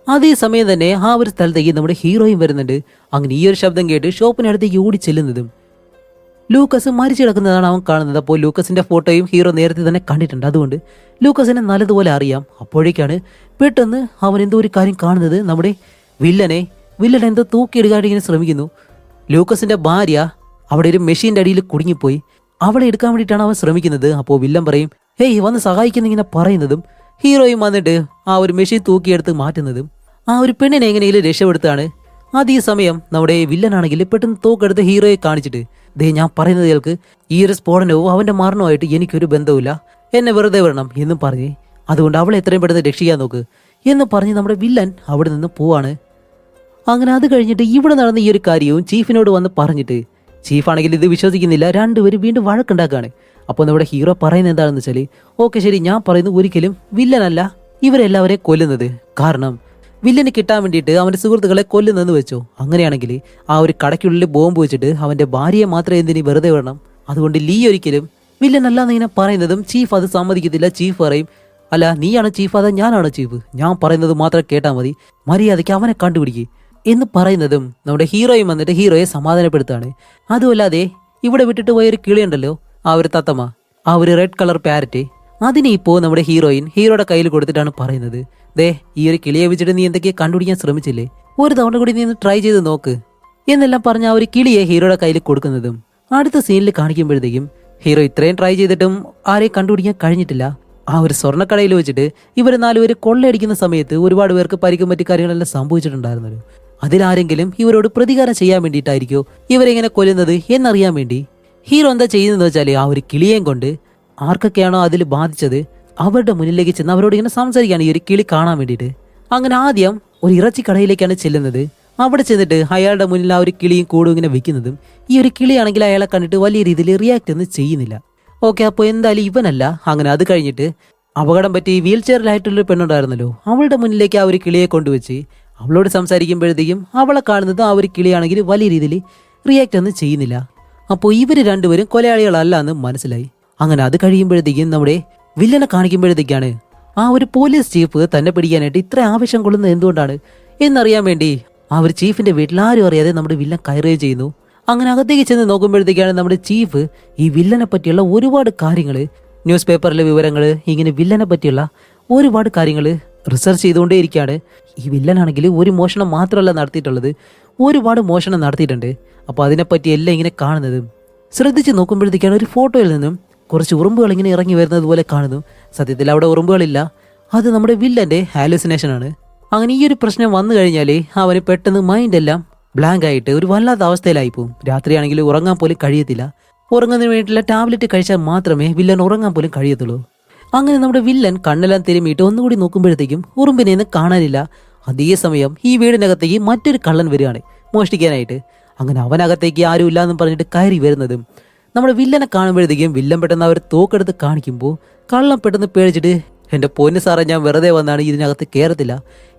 അതേ സമയം തന്നെ ആ ഒരു സ്ഥലത്തേക്ക് നമ്മുടെ ഹീറോയും വരുന്നുണ്ട്. അങ്ങനെ ഈ ഒരു ശബ്ദം കേട്ട് ഷോപ്പിനടുത്തേക്ക് ഓടി ചെല്ലുന്നതും ലൂക്കസ് മരിച്ചു കിടക്കുന്നതാണ് അവൻ കാണുന്നത്. അപ്പോൾ ലൂക്കസിന്റെ ഫോട്ടോയും ഹീറോ നേരത്തെ തന്നെ കണ്ടിട്ടുണ്ട്, അതുകൊണ്ട് ലൂക്കസിനെ നല്ലതുപോലെ അറിയാം. അപ്പോഴേക്കാണ് പെട്ടെന്ന് അവൻ എന്തോ ഒരു കാര്യം കാണുന്നത്. നമ്മുടെ വില്ലൻ എന്തോ തൂക്കിയെടുക്കാനായിട്ട് ഇങ്ങനെ ശ്രമിക്കുന്നു. ലൂക്കസിന്റെ ഭാര്യ അവിടെ ഒരു മെഷീൻ്റെ അടിയിൽ കുടുങ്ങിപ്പോയി, അവളെ എടുക്കാൻ വേണ്ടിയിട്ടാണ് അവൻ ശ്രമിക്കുന്നത്. അപ്പോൾ വില്ലൻ പറയും ഹേയ് വന്ന് സഹായിക്കുന്നിങ്ങനെ പറയുന്നതും ഹീറോയും വന്നിട്ട് ആ ഒരു മെഷീൻ തൂക്കിയെടുത്ത് മാറ്റുന്നതും ആ ഒരു പെണ്ണിനെ എങ്ങനെയും രക്ഷപ്പെടുത്താണ്. അതേ സമയം നമ്മുടെ വില്ലനാണെങ്കിൽ പെട്ടെന്ന് തോക്കെടുത്ത് ഹീറോയെ കാണിച്ചിട്ട് ദേ ഞാൻ പറയുന്നത് കേൾക്ക്, ഈ ഒരു സ്ഫോടനവും അവന്റെ മരണവുമായിട്ട് എനിക്കൊരു ബന്ധവുമില്ല, എന്നെ വെറുതെ വരണം എന്നും പറഞ്ഞ് അതുകൊണ്ട് അവളെ എത്രയും പെട്ടെന്ന് രക്ഷിക്കാൻ നോക്ക് എന്ന് പറഞ്ഞ് നമ്മുടെ വില്ലൻ അവിടെ നിന്ന് പോവാണ്. അങ്ങനെ അത് കഴിഞ്ഞിട്ട് ഇവിടെ നടന്ന ഈ ഒരു കാര്യവും ചീഫിനോട് വന്ന് പറഞ്ഞിട്ട് ചീഫാണെങ്കിൽ ഇത് വിശ്വസിക്കുന്നില്ല. രണ്ടുപേരും വീണ്ടും വഴക്കുണ്ടാക്കുകയാണ്. അപ്പോൾ നമ്മുടെ ഹീറോ പറയുന്നത് എന്താണെന്ന് വെച്ചാൽ ഓക്കെ ശരി, ഞാൻ പറയുന്നത് ഒരിക്കലും വില്ലനല്ല ഇവരെല്ലാവരെയും കൊല്ലുന്നത്, കാരണം വില്ലന് കിട്ടാൻ വേണ്ടിയിട്ട് അവൻ്റെ സുഹൃത്തുക്കളെ കൊല്ലുന്നെന്ന് വെച്ചോ. അങ്ങനെയാണെങ്കിൽ ആ ഒരു കടയ്ക്കുള്ളിൽ ബോംബ് വെച്ചിട്ട് അവൻ്റെ ഭാര്യയെ മാത്രമേ എന്തിനു വെറുതെ വിടണം. അതുകൊണ്ട് ലീ ഒരിക്കലും വില്ലനല്ല എന്നിങ്ങനെ പറയുന്നതും ചീഫ് അത് സമ്മതിക്കത്തില്ല. ചീഫ് പറയും അല്ല നീയാണ് ചീഫ് അതാ ഞാനാണ് ചീഫ്, ഞാൻ പറയുന്നത് മാത്രം കേട്ടാൽ മതി, മര്യാദയ്ക്ക് അവനെ കണ്ടുപിടിക്കുക എന്ന് പറയുന്നതും നമ്മുടെ ഹീറോയും വന്നിട്ട് ഹീറോയെ സമാധാനപ്പെടുത്താണ്. അതുമല്ലാതെ ഇവിടെ വിട്ടിട്ട് പോയൊരു കിളിയുണ്ടല്ലോ, ആ ഒരു തത്തമ്മ, ആ ഒരു റെഡ് കളർ പാരറ്റ്, അതിനെ ഇപ്പോൾ നമ്മുടെ ഹീറോയുടെ കയ്യിൽ കൊടുത്തിട്ടാണ് പറയുന്നത് ദേ ഈ ഒരു കിളിയെ വെച്ചിട്ട് നീ എന്തൊക്കെയാ കണ്ടുപിടിക്കാൻ ശ്രമിച്ചില്ലേ, ഒരു തവണ കൂടി നീ ഒന്ന് ട്രൈ ചെയ്ത് നോക്ക് എന്നെല്ലാം പറഞ്ഞ ആ ഒരു കിളിയെ ഹീറോയുടെ കയ്യിൽ കൊടുക്കുന്നതും അടുത്ത സീനിൽ കാണിക്കുമ്പോഴത്തേക്കും ഹീറോ ഇത്രയും ട്രൈ ചെയ്തിട്ടും ആരെയും കണ്ടുപിടിക്കാൻ കഴിഞ്ഞിട്ടില്ല. ആ ഒരു സ്വർണ്ണക്കടയിൽ വെച്ചിട്ട് ഇവർ നാലുപേര് കൊള്ളയടിക്കുന്ന സമയത്ത് ഒരുപാട് പേർക്ക് പരിക്കും മറ്റു കാര്യങ്ങളെല്ലാം സംഭവിച്ചിട്ടുണ്ടായിരുന്നല്ലോ. അതിലാരെങ്കിലും ഇവരോട് പ്രതികാരം ചെയ്യാൻ വേണ്ടിയിട്ടായിരിക്കോ ഇവരെങ്ങനെ കൊല്ലുന്നത് എന്നറിയാൻ വേണ്ടി ഹീറോ എന്താ ചെയ്യുന്നതെന്ന് വെച്ചാൽ ആ ഒരു കിളിയേയും കൊണ്ട് ആർക്കൊക്കെയാണോ അതിൽ ബാധിച്ചത് അവരുടെ മുന്നിലേക്ക് ചെന്ന് അവരോട് ഇങ്ങനെ സംസാരിക്കുകയാണ് ഈ ഒരു കിളി കാണാൻ വേണ്ടിയിട്ട്. അങ്ങനെ ആദ്യം ഒരു ഇറച്ചി കടയിലേക്കാണ് ചെല്ലുന്നത്. അവിടെ ചെന്നിട്ട് അയാളുടെ മുന്നിൽ ആ ഒരു കിളിയും കൂടും ഇങ്ങനെ വെക്കുന്നതും ഈ ഒരു കിളിയാണെങ്കിൽ അയാളെ കണ്ടിട്ട് വലിയ രീതിയിൽ റിയാക്ട് ഒന്നും ചെയ്യുന്നില്ല. ഓക്കെ അപ്പോൾ എന്തായാലും ഇവനല്ല. അങ്ങനെ അത് കഴിഞ്ഞിട്ട് അപകടം പറ്റി വീൽ ചെയറിലായിട്ടുള്ളൊരു പെണ്ണുണ്ടായിരുന്നല്ലോ, അവളുടെ മുന്നിലേക്ക് ആ ഒരു കിളിയെ കൊണ്ടുവച്ച് അവളോട് സംസാരിക്കുമ്പോഴത്തേക്കും അവളെ കാണുന്നത് ആ ഒരു കിളിയാണെങ്കിൽ വലിയ രീതിയിൽ റിയാക്ട് ഒന്നും ചെയ്യുന്നില്ല. അപ്പോൾ ഇവർ രണ്ടുപേരും കൊലയാളികളല്ല എന്ന് മനസ്സിലായി. അങ്ങനെ അത് കഴിയുമ്പോഴത്തേക്കും നമ്മുടെ വില്ലനെ കാണിക്കുമ്പോഴത്തേക്കാണ് ആ ഒരു പോലീസ് ചീഫ് തന്നെ പിടിക്കാനായിട്ട് ഇത്ര ആവശ്യം കൊള്ളുന്നത് എന്തുകൊണ്ടാണ് എന്നറിയാൻ വേണ്ടി ആ ഒരു ചീഫിന്റെ വീട്ടിൽ ആരും അറിയാതെ നമ്മുടെ വില്ലൻ കയറുകയും ചെയ്യുന്നു. അങ്ങനെ അകത്തേക്ക് ചെന്ന് നോക്കുമ്പോഴത്തേക്കാണ് നമ്മുടെ ചീഫ് ഈ വില്ലനെ പറ്റിയുള്ള ഒരുപാട് കാര്യങ്ങൾ, ന്യൂസ് പേപ്പറിലെ വിവരങ്ങൾ, ഇങ്ങനെ വില്ലനെ പറ്റിയുള്ള ഒരുപാട് കാര്യങ്ങൾ റിസർച്ച് ചെയ്തുകൊണ്ടേയിരിക്കുകയാണ്. ഈ വില്ലനാണെങ്കിൽ ഒരു മോഷണം മാത്രമല്ല നടത്തിയിട്ടുള്ളത്, ഒരുപാട് മോഷണം നടത്തിയിട്ടുണ്ട്. അപ്പോൾ അതിനെപ്പറ്റി എല്ലാം ഇങ്ങനെ കാണുന്നത് ശ്രദ്ധിച്ച് നോക്കുമ്പോഴത്തേക്കാണ് ഒരു ഫോട്ടോയിൽ നിന്നും കുറച്ച് ഉറുമ്പുകൾ ഇങ്ങനെ ഇറങ്ങി വരുന്നത് പോലെ കാണുന്നു. സത്യത്തിൽ അവിടെ ഉറുമ്പുകളില്ല, അത് നമ്മുടെ വില്ലന്റെ ഹാലുസിനേഷനാണ്. അങ്ങനെ ഈ ഒരു പ്രശ്നം വന്നു കഴിഞ്ഞാൽ അവന് പെട്ടെന്ന് മൈൻഡെല്ലാം ബ്ലാങ്ക് ആയിട്ട് ഒരു വല്ലാത്ത അവസ്ഥയിലായിപ്പോവും. രാത്രിയാണെങ്കിൽ ഉറങ്ങാൻ പോലും കഴിയത്തില്ല. ഉറങ്ങുന്നതിന് വേണ്ടിയിട്ടുള്ള ടാബ്ലറ്റ് കഴിച്ചാൽ മാത്രമേ വില്ലൻ ഉറങ്ങാൻ പോലും കഴിയത്തുള്ളൂ. അങ്ങനെ നമ്മുടെ വില്ലൻ കണ്ണെല്ലാം തിരുമിയിട്ട് ഒന്നുകൂടി നോക്കുമ്പോഴത്തേക്കും ഉറുമ്പിനെയൊന്നും കാണാനില്ല. അതേസമയം ഈ വീടിനകത്തേക്ക് മറ്റൊരു കള്ളൻ വരികയാണ് മോഷ്ടിക്കാനായിട്ട്. അങ്ങനെ അവനകത്തേക്ക് ആരും ഇല്ല എന്നും പറഞ്ഞിട്ട് കയറി വരുന്നതും നമ്മുടെ വില്ലനെ കാണുമ്പോഴത്തേക്കും വില്ലൻ പെട്ടെന്ന് അവർ തോക്കെടുത്ത് കാണിക്കുമ്പോൾ കള്ളൻ പെട്ടെന്ന് പേടിച്ചിട്ട് എൻ്റെ പൊന്ന് സാറേ ഞാൻ വെറുതെ വന്നാണ്, ഇതിനകത്ത് കയറത്തില്ല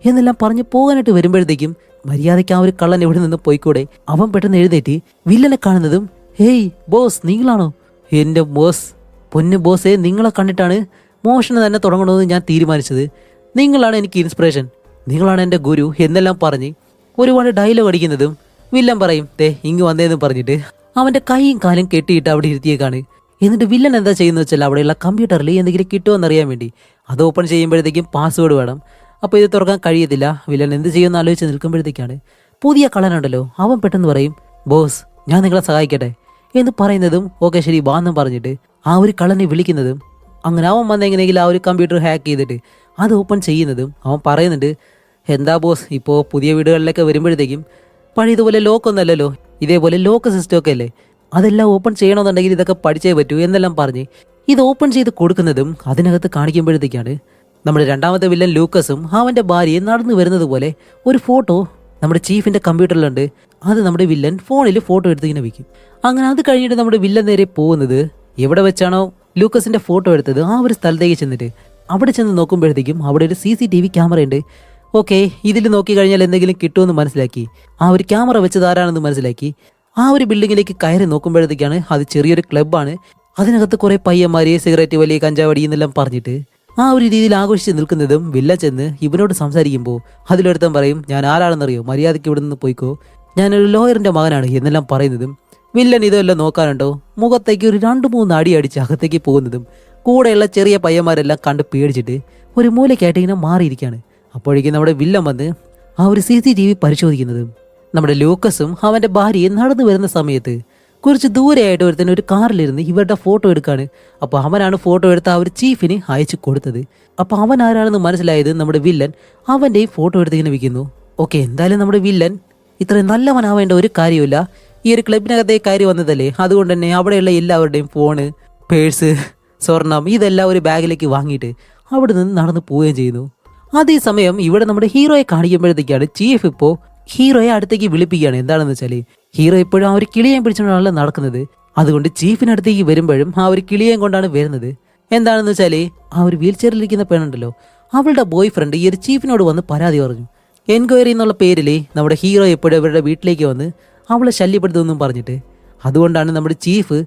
എന്നെല്ലാം പറഞ്ഞ് പോകാനായിട്ട് വരുമ്പോഴത്തേക്കും മര്യാദയ്ക്ക് ആ ഒരു കള്ളൻ എവിടെ നിന്ന് പോയിക്കൂടെ. അവൻ പെട്ടെന്ന് എഴുന്നേറ്റ് വില്ലനെ കാണുന്നതും ഹേയ് ബോസ് നിങ്ങളാണോ? എൻ്റെ ബോസ്, പൊന്ന് ബോസേ, നിങ്ങളെ കണ്ടിട്ടാണ് മോഷണം തന്നെ തുടങ്ങണമെന്ന് ഞാൻ തീരുമാനിച്ചത്. നിങ്ങളാണ് എനിക്ക് ഇൻസ്പിറേഷൻ, നിങ്ങളാണ് എൻ്റെ ഗുരു എന്നെല്ലാം പറഞ്ഞ് ഒരുപാട് ഡയലോഗ് അടിക്കുന്നതും വില്ലൻ പറയും ദേ ഇങ്ങ് വന്നേന്ന് പറഞ്ഞിട്ട് അവൻ്റെ കൈയും കാലും കെട്ടിയിട്ട് അവിടെ ഇരുത്തിയേക്കാണ്. എന്നിട്ട് വില്ലൻ എന്താ ചെയ്യുന്നത് വെച്ചാൽ അവിടെയുള്ള കമ്പ്യൂട്ടറിൽ എന്തെങ്കിലും കിട്ടുമെന്നറിയാൻ വേണ്ടി അത് ഓപ്പൺ ചെയ്യുമ്പോഴത്തേക്കും പാസ്വേഡ് വേണം. അപ്പോൾ ഇത് തുറക്കാൻ കഴിയത്തില്ല. വില്ലൻ എന്ത് ചെയ്യുമെന്ന് ആലോചിച്ച് നിൽക്കുമ്പോഴത്തേക്കാണ് പുതിയ കള്ളനുണ്ടല്ലോ അവൻ പെട്ടെന്ന് പറയും, ബോസ് ഞാൻ നിങ്ങളെ സഹായിക്കട്ടെ എന്ന് പറയുന്നതും ഓക്കെ ശരി വാ എന്നും പറഞ്ഞിട്ട് ആ ഒരു കള്ളനെ വിളിക്കുന്നതും അങ്ങനെ അവൻ വന്ന് എങ്ങനെയെങ്കിലും ആ ഒരു കമ്പ്യൂട്ടർ ഹാക്ക് ചെയ്തിട്ട് അത് ഓപ്പൺ ചെയ്യുന്നതും അവൻ പറയുന്നുണ്ട്, എന്താ ബോസ് ഇപ്പോൾ പുതിയ വീടുകളിലൊക്കെ വരുമ്പോഴത്തേക്കും പഴയതുപോലെ ലോക്കൊന്നല്ലല്ലോ, ഇതേപോലെ ലോക്ക് സിസ്റ്റം ഒക്കെ അല്ലേ, അതെല്ലാം ഓപ്പൺ ചെയ്യണമെന്നുണ്ടെങ്കിൽ ഇതൊക്കെ പഠിച്ചേ പറ്റൂ എന്നെല്ലാം പറഞ്ഞ് ഇത് ഓപ്പൺ ചെയ്ത് കൊടുക്കുന്നതും അതിനകത്ത് കാണിക്കുമ്പോഴത്തേക്കാണ് നമ്മുടെ രണ്ടാമത്തെ വില്ലൻ ലൂക്കസും അവൻ്റെ ഭാര്യയെ നടന്നു വരുന്നത് പോലെ ഒരു ഫോട്ടോ നമ്മുടെ ചീഫിൻ്റെ കമ്പ്യൂട്ടറിലുണ്ട്. അത് നമ്മുടെ വില്ലൻ ഫോണിൽ ഫോട്ടോ എടുത്ത് ഇങ്ങനെ വയ്ക്കും. അങ്ങനെ അത് കഴിഞ്ഞിട്ട് നമ്മുടെ വില്ലൻ നേരെ പോകുന്നത് എവിടെ വെച്ചാണോ ലൂക്കസിൻ്റെ ഫോട്ടോ എടുത്തത് ആ ഒരു സ്ഥലത്തേക്ക് ചെന്നിട്ട് അവിടെ ചെന്ന് നോക്കുമ്പോഴത്തേക്കും അവിടെ ഒരു CCTV ക്യാമറ ഉണ്ട്. ഓക്കെ ഇതിൽ നോക്കി കഴിഞ്ഞാൽ എന്തെങ്കിലും കിട്ടുമെന്ന് മനസ്സിലാക്കി ആ ഒരു ക്യാമറ വെച്ചത് ആരാണെന്ന് മനസ്സിലാക്കി ആ ഒരു ബിൽഡിങ്ങിലേക്ക് കയറി നോക്കുമ്പോഴത്തേക്കാണ് അത് ചെറിയൊരു ക്ലബ്ബാണ്. അതിനകത്ത് കുറേ പയ്യന്മാര് സിഗരറ്റ് വലിയ കഞ്ചാവടി എന്നെല്ലാം പറഞ്ഞിട്ട് ആ ഒരു രീതിയിൽ ആഘോഷിച്ച് നിൽക്കുന്നതും വില്ലൻ ചെന്ന് ഇവനോട് സംസാരിക്കുമ്പോൾ അതിലൊരുത്തൻ പറയും, ഞാൻ ആരാണെന്നറിയോ, മര്യാദയ്ക്ക് ഇവിടെ നിന്ന് പോയിക്കോ, ഞാനൊരു ലോയറിൻ്റെ മകനാണ് എന്നെല്ലാം പറയുന്നതും വില്ലൻ ഇതെല്ലാം നോക്കാനുണ്ടോ മുഖത്തേക്ക് ഒരു 2-3 അടി അടിച്ച് അകത്തേക്ക് പോകുന്നതും കൂടെയുള്ള ചെറിയ പയ്യന്മാരെല്ലാം കണ്ട് പേടിച്ചിട്ട് ഒരു മൂലയ്ക്കായിട്ട് ഇങ്ങനെ മാറിയിരിക്കുകയാണ്. അപ്പോഴേക്കും നമ്മുടെ വില്ലൻ വന്ന് ആ ഒരു CCTV പരിശോധിക്കുന്നതും നമ്മുടെ ലൂക്കസും അവൻ്റെ ഭാര്യയും നടന്നു വരുന്ന സമയത്ത് കുറച്ച് ദൂരെയായിട്ട് ഒരുത്തന്നെ ഒരു കാറിലിരുന്ന് ഇവരുടെ ഫോട്ടോ എടുക്കാണ്. അപ്പോൾ അവനാണ് ഫോട്ടോ എടുത്ത് ആ ഒരു ചീഫിന് അയച്ചു കൊടുത്തത്. അപ്പോൾ അവൻ ആരാണെന്ന് മനസ്സിലായത് നമ്മുടെ വില്ലൻ അവൻ്റെയും ഫോട്ടോ എടുത്ത് ഇങ്ങനെ വിൽക്കുന്നു. ഓക്കെ എന്തായാലും നമ്മുടെ വില്ലൻ ഇത്രയും നല്ലവനാവേണ്ട ഒരു കാര്യമില്ല, ഈ ഒരു ക്ലബിനകത്തേക്ക് കയറി വന്നതല്ലേ, അതുകൊണ്ട് തന്നെ അവിടെയുള്ള എല്ലാവരുടെയും ഫോണ്, പേഴ്സ്, സ്വർണം ഇതെല്ലാം ഒരു ബാഗിലേക്ക് വാങ്ങിയിട്ട് അവിടെ നിന്ന് നടന്നു പോവുകയും ചെയ്യുന്നു. അതേസമയം ഇവിടെ നമ്മുടെ ഹീറോയെ കാണിക്കുമ്പോഴത്തേക്കാണ് ചീഫ് ഇപ്പോൾ ഹീറോയെ അടുത്തേക്ക് വിളിപ്പിക്കുകയാണ്. എന്താണെന്ന് വെച്ചാൽ ഹീറോ ഇപ്പോഴും ആ ഒരു കിളിയേയും പിടിച്ചുകൊണ്ടാണല്ലോ നടക്കുന്നത്. അതുകൊണ്ട് ചീഫിനടുത്തേക്ക് വരുമ്പോഴും ആ ഒരു കിളിയേയും കൊണ്ടാണ് വരുന്നത്. എന്താണെന്ന് വെച്ചാൽ ആ ഒരു വീൽ ചെയറിലിരിക്കുന്ന പെണ്ണുണ്ടല്ലോ അവളുടെ ബോയ് ഫ്രണ്ട് ഈ ഒരു ചീഫിനോട് വന്ന് പരാതി പറഞ്ഞു. എൻക്വയറി എന്നുള്ള പേരിൽ നമ്മുടെ ഹീറോ എപ്പോഴും അവരുടെ വീട്ടിലേക്ക് വന്ന് അവളെ ശല്യപ്പെടുത്തുമെന്നും പറഞ്ഞിട്ട് അതുകൊണ്ടാണ് നമ്മുടെ ചീഫ്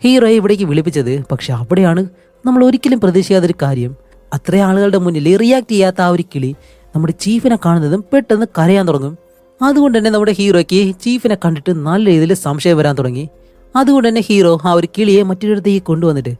ഹീറോയെ ഇവിടേക്ക് വിളിപ്പിച്ചത്. പക്ഷെ അവിടെയാണ് നമ്മൾ ഒരിക്കലും പ്രതീക്ഷിക്കാത്തൊരു കാര്യം, അത്രയും ആളുകളുടെ മുന്നിൽ റിയാക്ട് ചെയ്യാത്ത ആ ഒരു കിളി നമ്മുടെ ചീഫിനെ കാണുന്നതും പെട്ടെന്ന് കരയാൻ തുടങ്ങും. അതുകൊണ്ട് തന്നെ നമ്മുടെ ഹീറോയ്ക്ക് ചീഫിനെ കണ്ടിട്ട് നല്ല രീതിയിൽ സംശയം വരാൻ തുടങ്ങി. അതുകൊണ്ട് തന്നെ ഹീറോ ആ ഒരു കിളിയെ മറ്റൊരിടത്തേക്ക് കൊണ്ടുവന്നിട്ട്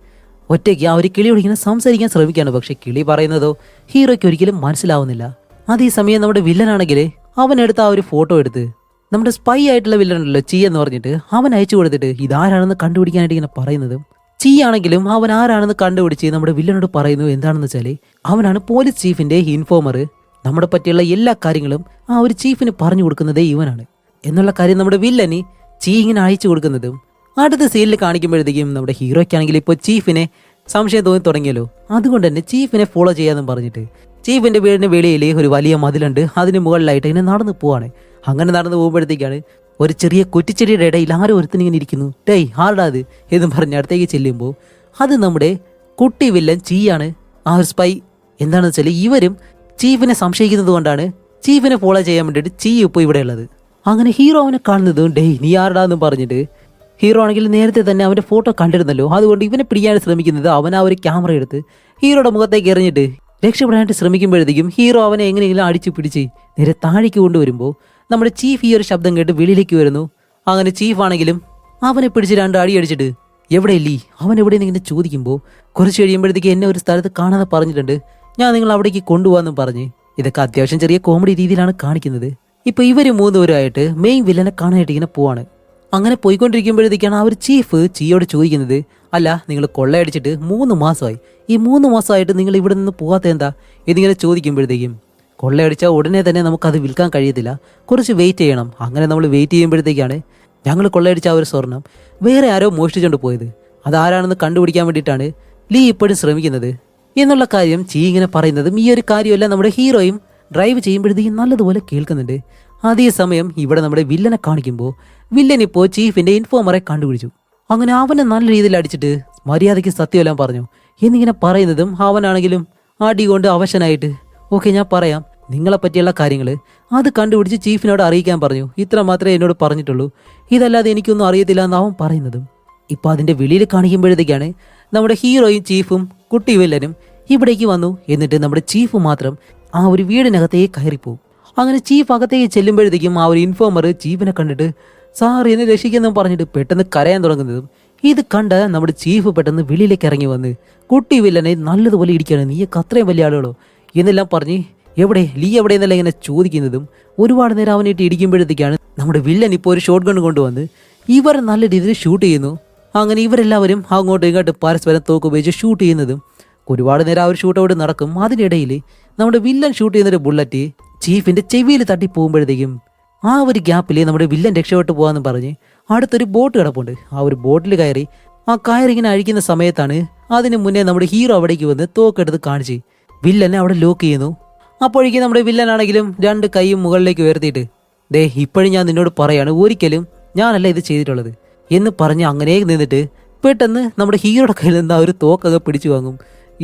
ഒറ്റയ്ക്ക് ആ ഒരു കിളിയോട് ഇങ്ങനെ സംസാരിക്കാൻ ശ്രമിക്കുകയാണ്. പക്ഷെ കിളി പറയുന്നതോ ഹീറോയ്ക്ക് ഒരിക്കലും മനസ്സിലാവുന്നില്ല. അതേസമയം നമ്മുടെ വില്ലനാണെങ്കിൽ അവനെടുത്ത് ആ ഒരു ഫോട്ടോ എടുത്ത് നമ്മുടെ സ്പൈ ആയിട്ടുള്ള വില്ലനുണ്ടല്ലോ ചീ എന്ന് പറഞ്ഞിട്ട് അവൻ അയച്ചു കൊടുത്തിട്ട് ഇതാരാണെന്ന് കണ്ടുപിടിക്കാനായിട്ട് ഇങ്ങനെ പറയുന്നതും ചീ ആണെങ്കിലും അവൻ ആരാണെന്ന് കണ്ടുപിടിച്ച് നമ്മുടെ വില്ലനോട് പറയുന്നു. എന്താണെന്ന് വെച്ചാൽ അവനാണ് പോലീസ് ചീഫിന്റെ ഇൻഫോമർ, നമ്മുടെ പറ്റിയുള്ള എല്ലാ കാര്യങ്ങളും ആ ഒരു ചീഫിന് പറഞ്ഞു കൊടുക്കുന്നതേ ഇവനാണ് എന്നുള്ള കാര്യം നമ്മുടെ വില്ലന് ചീ ഇങ്ങനെ അയച്ചു കൊടുക്കുന്നതും അടുത്ത സീനിൽ കാണിക്കുമ്പോഴത്തേക്കും നമ്മുടെ ഹീറോയ്ക്കാണെങ്കിൽ ഇപ്പോൾ ചീഫിനെ സംശയം തോന്നി തുടങ്ങിയല്ലോ. അതുകൊണ്ട് തന്നെ ചീഫിനെ ഫോളോ ചെയ്യാമെന്നും പറഞ്ഞിട്ട് ചീഫിന്റെ വീടിന് വെളിയിൽ ഒരു വലിയ മതിലുണ്ട്, അതിന് മുകളിലായിട്ട് ഇങ്ങനെ നടന്നു പോവാണ്. അങ്ങനെ നടന്നു പോകുമ്പോഴത്തേക്കാണ് ഒരു ചെറിയ കുറ്റിച്ചെടിയുടെ ഇടയിൽ ആരോ ഒരുത്തനിങ്ങനെ ഇരിക്കുന്നു. ടേയ് ആരുടെ അത് എന്നും പറഞ്ഞ് അടുത്തേക്ക് ചെല്ലുമ്പോൾ അത് നമ്മുടെ കുട്ടി വില്ലൻ ചീയാണ്, ആ ഒരു സ്പൈ. എന്താണെന്ന് വെച്ചാൽ ഇവരും ചീഫിനെ സംശയിക്കുന്നത് കൊണ്ടാണ് ചീഫിനെ ഫോളോ ചെയ്യാൻ വേണ്ടിയിട്ട് ചീ ഇപ്പോൾ ഇവിടെ ഉള്ളത്. അങ്ങനെ ഹീറോ അവനെ കാണുന്നതും ഡേയ് നീ ആരുടാന്ന് പറഞ്ഞിട്ട് ഹീറോ ആണെങ്കിൽ നേരത്തെ തന്നെ അവൻ്റെ ഫോട്ടോ കണ്ടിരുന്നല്ലോ, അതുകൊണ്ട് ഇവനെ പിടിക്കാൻ ശ്രമിക്കുന്നത് അവൻ ആ ഒരു ക്യാമറ എടുത്ത് ഹീറോയുടെ മുഖത്തേക്ക് എറിഞ്ഞിട്ട് രക്ഷപ്പെടാനായിട്ട് ശ്രമിക്കുമ്പോഴത്തേക്കും ഹീറോ അവനെ എങ്ങനെയെങ്കിലും അടിച്ചു പിടിച്ച് നേരെ താഴേക്ക് കൊണ്ടുവരുമ്പോൾ നമ്മുടെ ചീഫ് ഈ ഒരു ശബ്ദം കേട്ട് വെളിയിലേക്ക് വരുന്നു. അങ്ങനെ ചീഫ് ആണെങ്കിലും അവനെ പിടിച്ച് 2 അടി അടിച്ചിട്ട് എവിടെ ലീ അവൻ എവിടെ ഇങ്ങനെ ചോദിക്കുമ്പോൾ കുറച്ച് കഴിയുമ്പോഴത്തേക്ക് എന്നെ ഒരു സ്ഥലത്ത് കാണാതെ പറഞ്ഞിട്ടുണ്ട്, ഞാൻ നിങ്ങൾ അവിടേക്ക് കൊണ്ടുപോകാമെന്നും പറഞ്ഞ് ഇതൊക്കെ അത്യാവശ്യം ചെറിയ കോമഡി രീതിയിലാണ് കാണിക്കുന്നത്. ഇപ്പോൾ ഇവർ 3 പേരുമായിട്ട് മെയിൻ വില്ലനെ കാണാനായിട്ട് ഇങ്ങനെ പോവാണ്. അങ്ങനെ പോയിക്കൊണ്ടിരിക്കുമ്പോഴത്തേക്കാണ് ആ ഒരു ചീഫ് ചീയോട് ചോദിക്കുന്നത്, അല്ല നിങ്ങൾ കൊള്ളയടിച്ചിട്ട് 3 മാസമായി, ഈ 3 മാസമായിട്ട് നിങ്ങൾ ഇവിടെ നിന്ന് പോകാത്ത എന്താ ഇതിങ്ങനെ ചോദിക്കുമ്പോഴത്തേക്കും കൊള്ളയടിച്ചാൽ ഉടനെ തന്നെ നമുക്കത് വിൽക്കാൻ കഴിയത്തില്ല, കുറച്ച് വെയിറ്റ് ചെയ്യണം. അങ്ങനെ നമ്മൾ വെയിറ്റ് ചെയ്യുമ്പോഴത്തേക്കാണ് ഞങ്ങൾ കൊള്ളയടിച്ച ആ ഒരു സ്വർണം വേറെ ആരോ മോഷ്ടിച്ചുകൊണ്ട് പോയത്, അതാരാണെന്ന് കണ്ടുപിടിക്കാൻ വേണ്ടിയിട്ടാണ് ലീ ഇപ്പോഴും ശ്രമിക്കുന്നത് എന്നുള്ള കാര്യം ചീ ഇങ്ങനെ പറയുന്നതും ഈ ഒരു കാര്യമല്ല നമ്മുടെ ഹീറോയും ഡ്രൈവ് ചെയ്യുമ്പോഴത്തേക്കും നല്ലതുപോലെ കേൾക്കുന്നുണ്ട്. അതേസമയം ഇവിടെ നമ്മുടെ വില്ലനെ കാണിക്കുമ്പോൾ വില്ലൻ ഇപ്പോൾ ചീഫിന്റെ ഇൻഫോമറെ കണ്ടുപിടിച്ചു. അങ്ങനെ അവനെ നല്ല രീതിയിൽ അടിച്ചിട്ട് മര്യാദയ്ക്ക് സത്യമെല്ലാം പറഞ്ഞു എന്നിങ്ങനെ പറയുന്നതും അവനാണെങ്കിലും അടി കൊണ്ട് അവശനായിട്ട് ഓക്കെ ഞാൻ പറയാം, നിങ്ങളെ പറ്റിയുള്ള കാര്യങ്ങൾ അത് കണ്ടുപിടിച്ച് ചീഫിനോട് അറിയിക്കാൻ പറഞ്ഞു, ഇത്ര മാത്രമേ എന്നോട് പറഞ്ഞിട്ടുള്ളൂ, ഇതല്ലാതെ എനിക്കൊന്നും അറിയത്തില്ല എന്ന് അവൻ പറയുന്നതും ഇപ്പോൾ അതിൻ്റെ വെളിയിൽ കാണിക്കുമ്പോഴത്തേക്കാണ് നമ്മുടെ ഹീറോയും ചീഫും കുട്ടി വില്ലനും ഇവിടേക്ക് വന്നു. എന്നിട്ട് നമ്മുടെ ചീഫ് മാത്രം ആ ഒരു വീടിനകത്തേക്ക് കയറിപ്പോവും. അങ്ങനെ ചീഫ് അകത്തേക്ക് ചെല്ലുമ്പോഴത്തേക്കും ആ ഒരു ഇൻഫോമർ ചീഫിനെ കണ്ടിട്ട് സാർ എന്നെ രക്ഷിക്കുന്നെന്ന് പറഞ്ഞിട്ട് പെട്ടെന്ന് കരയാൻ തുടങ്ങുന്നതും ഇത് കണ്ട നമ്മുടെ ചീഫ് പെട്ടെന്ന് വെളിയിലേക്ക് ഇറങ്ങി വന്ന് കുട്ടി വില്ലനെ നല്ലതുപോലെ ഇടിക്കുകയാണ്. നീയൊക്കെ അത്രയും വലിയ ആളുകളോ എന്നെല്ലാം പറഞ്ഞ് എവിടെ ലീ എവിടെ എന്നെല്ലാം ഇങ്ങനെ ചോദിക്കുന്നതും ഒരുപാട് നേരം അവനായിട്ട് ഇടിക്കുമ്പോഴത്തേക്കാണ് നമ്മുടെ വില്ലൻ ഇപ്പോൾ ഒരു ഷോട്ട് ഗൺ കൊണ്ടുവന്ന് ഇവർ നല്ല രീതിയിൽ ഷൂട്ട് ചെയ്യുന്നു. അങ്ങനെ ഇവരെല്ലാവരും അങ്ങോട്ടും ഇങ്ങോട്ടും പരസ്പരം തോക്ക് ഉപയോഗിച്ച് ഷൂട്ട് ചെയ്യുന്നതും ഒരുപാട് നേരം ആ ഒരു ഷൂട്ട് ഔട്ട് നടക്കും. അതിനിടയിൽ നമ്മുടെ വില്ലൻ ഷൂട്ട് ചെയ്യുന്നൊരു ബുള്ളറ്റ് ചീഫിന്റെ ചെവിയിൽ തട്ടി പോകുമ്പോഴത്തേക്കും ആ ഒരു ഗ്യാപ്പിൽ നമ്മുടെ വില്ലൻ രക്ഷപ്പെട്ട് പോകാമെന്ന് പറഞ്ഞ് അടുത്തൊരു ബോട്ട് കിടപ്പുണ്ട്. ആ ഒരു ബോട്ടിൽ കയറി ആ കയറിങ്ങനെ അഴിക്കുന്ന സമയത്താണ് അതിന് മുന്നേ നമ്മുടെ ഹീറോ അവിടേക്ക് വന്ന് തോക്കെടുത്ത് കാണിച്ച് വില്ലനെ അവിടെ ലോക്ക് ചെയ്യുന്നു. അപ്പോഴേക്കും നമ്മുടെ വില്ലനാണെങ്കിലും 2 കൈയും മുകളിലേക്ക് ഉയർത്തിയിട്ട് ദേ ഇപ്പോഴും ഞാൻ നിന്നോട് പറയാണ്, ഒരിക്കലും ഞാനല്ല ഇത് ചെയ്തിട്ടുള്ളത് എന്ന് പറഞ്ഞ് അങ്ങനെ നിന്നിട്ട് പെട്ടെന്ന് നമ്മുടെ ഹീറോയുടെ കയ്യിൽ നിന്ന് ആ ഒരു തോക്കൊക്കെ പിടിച്ചു വാങ്ങും.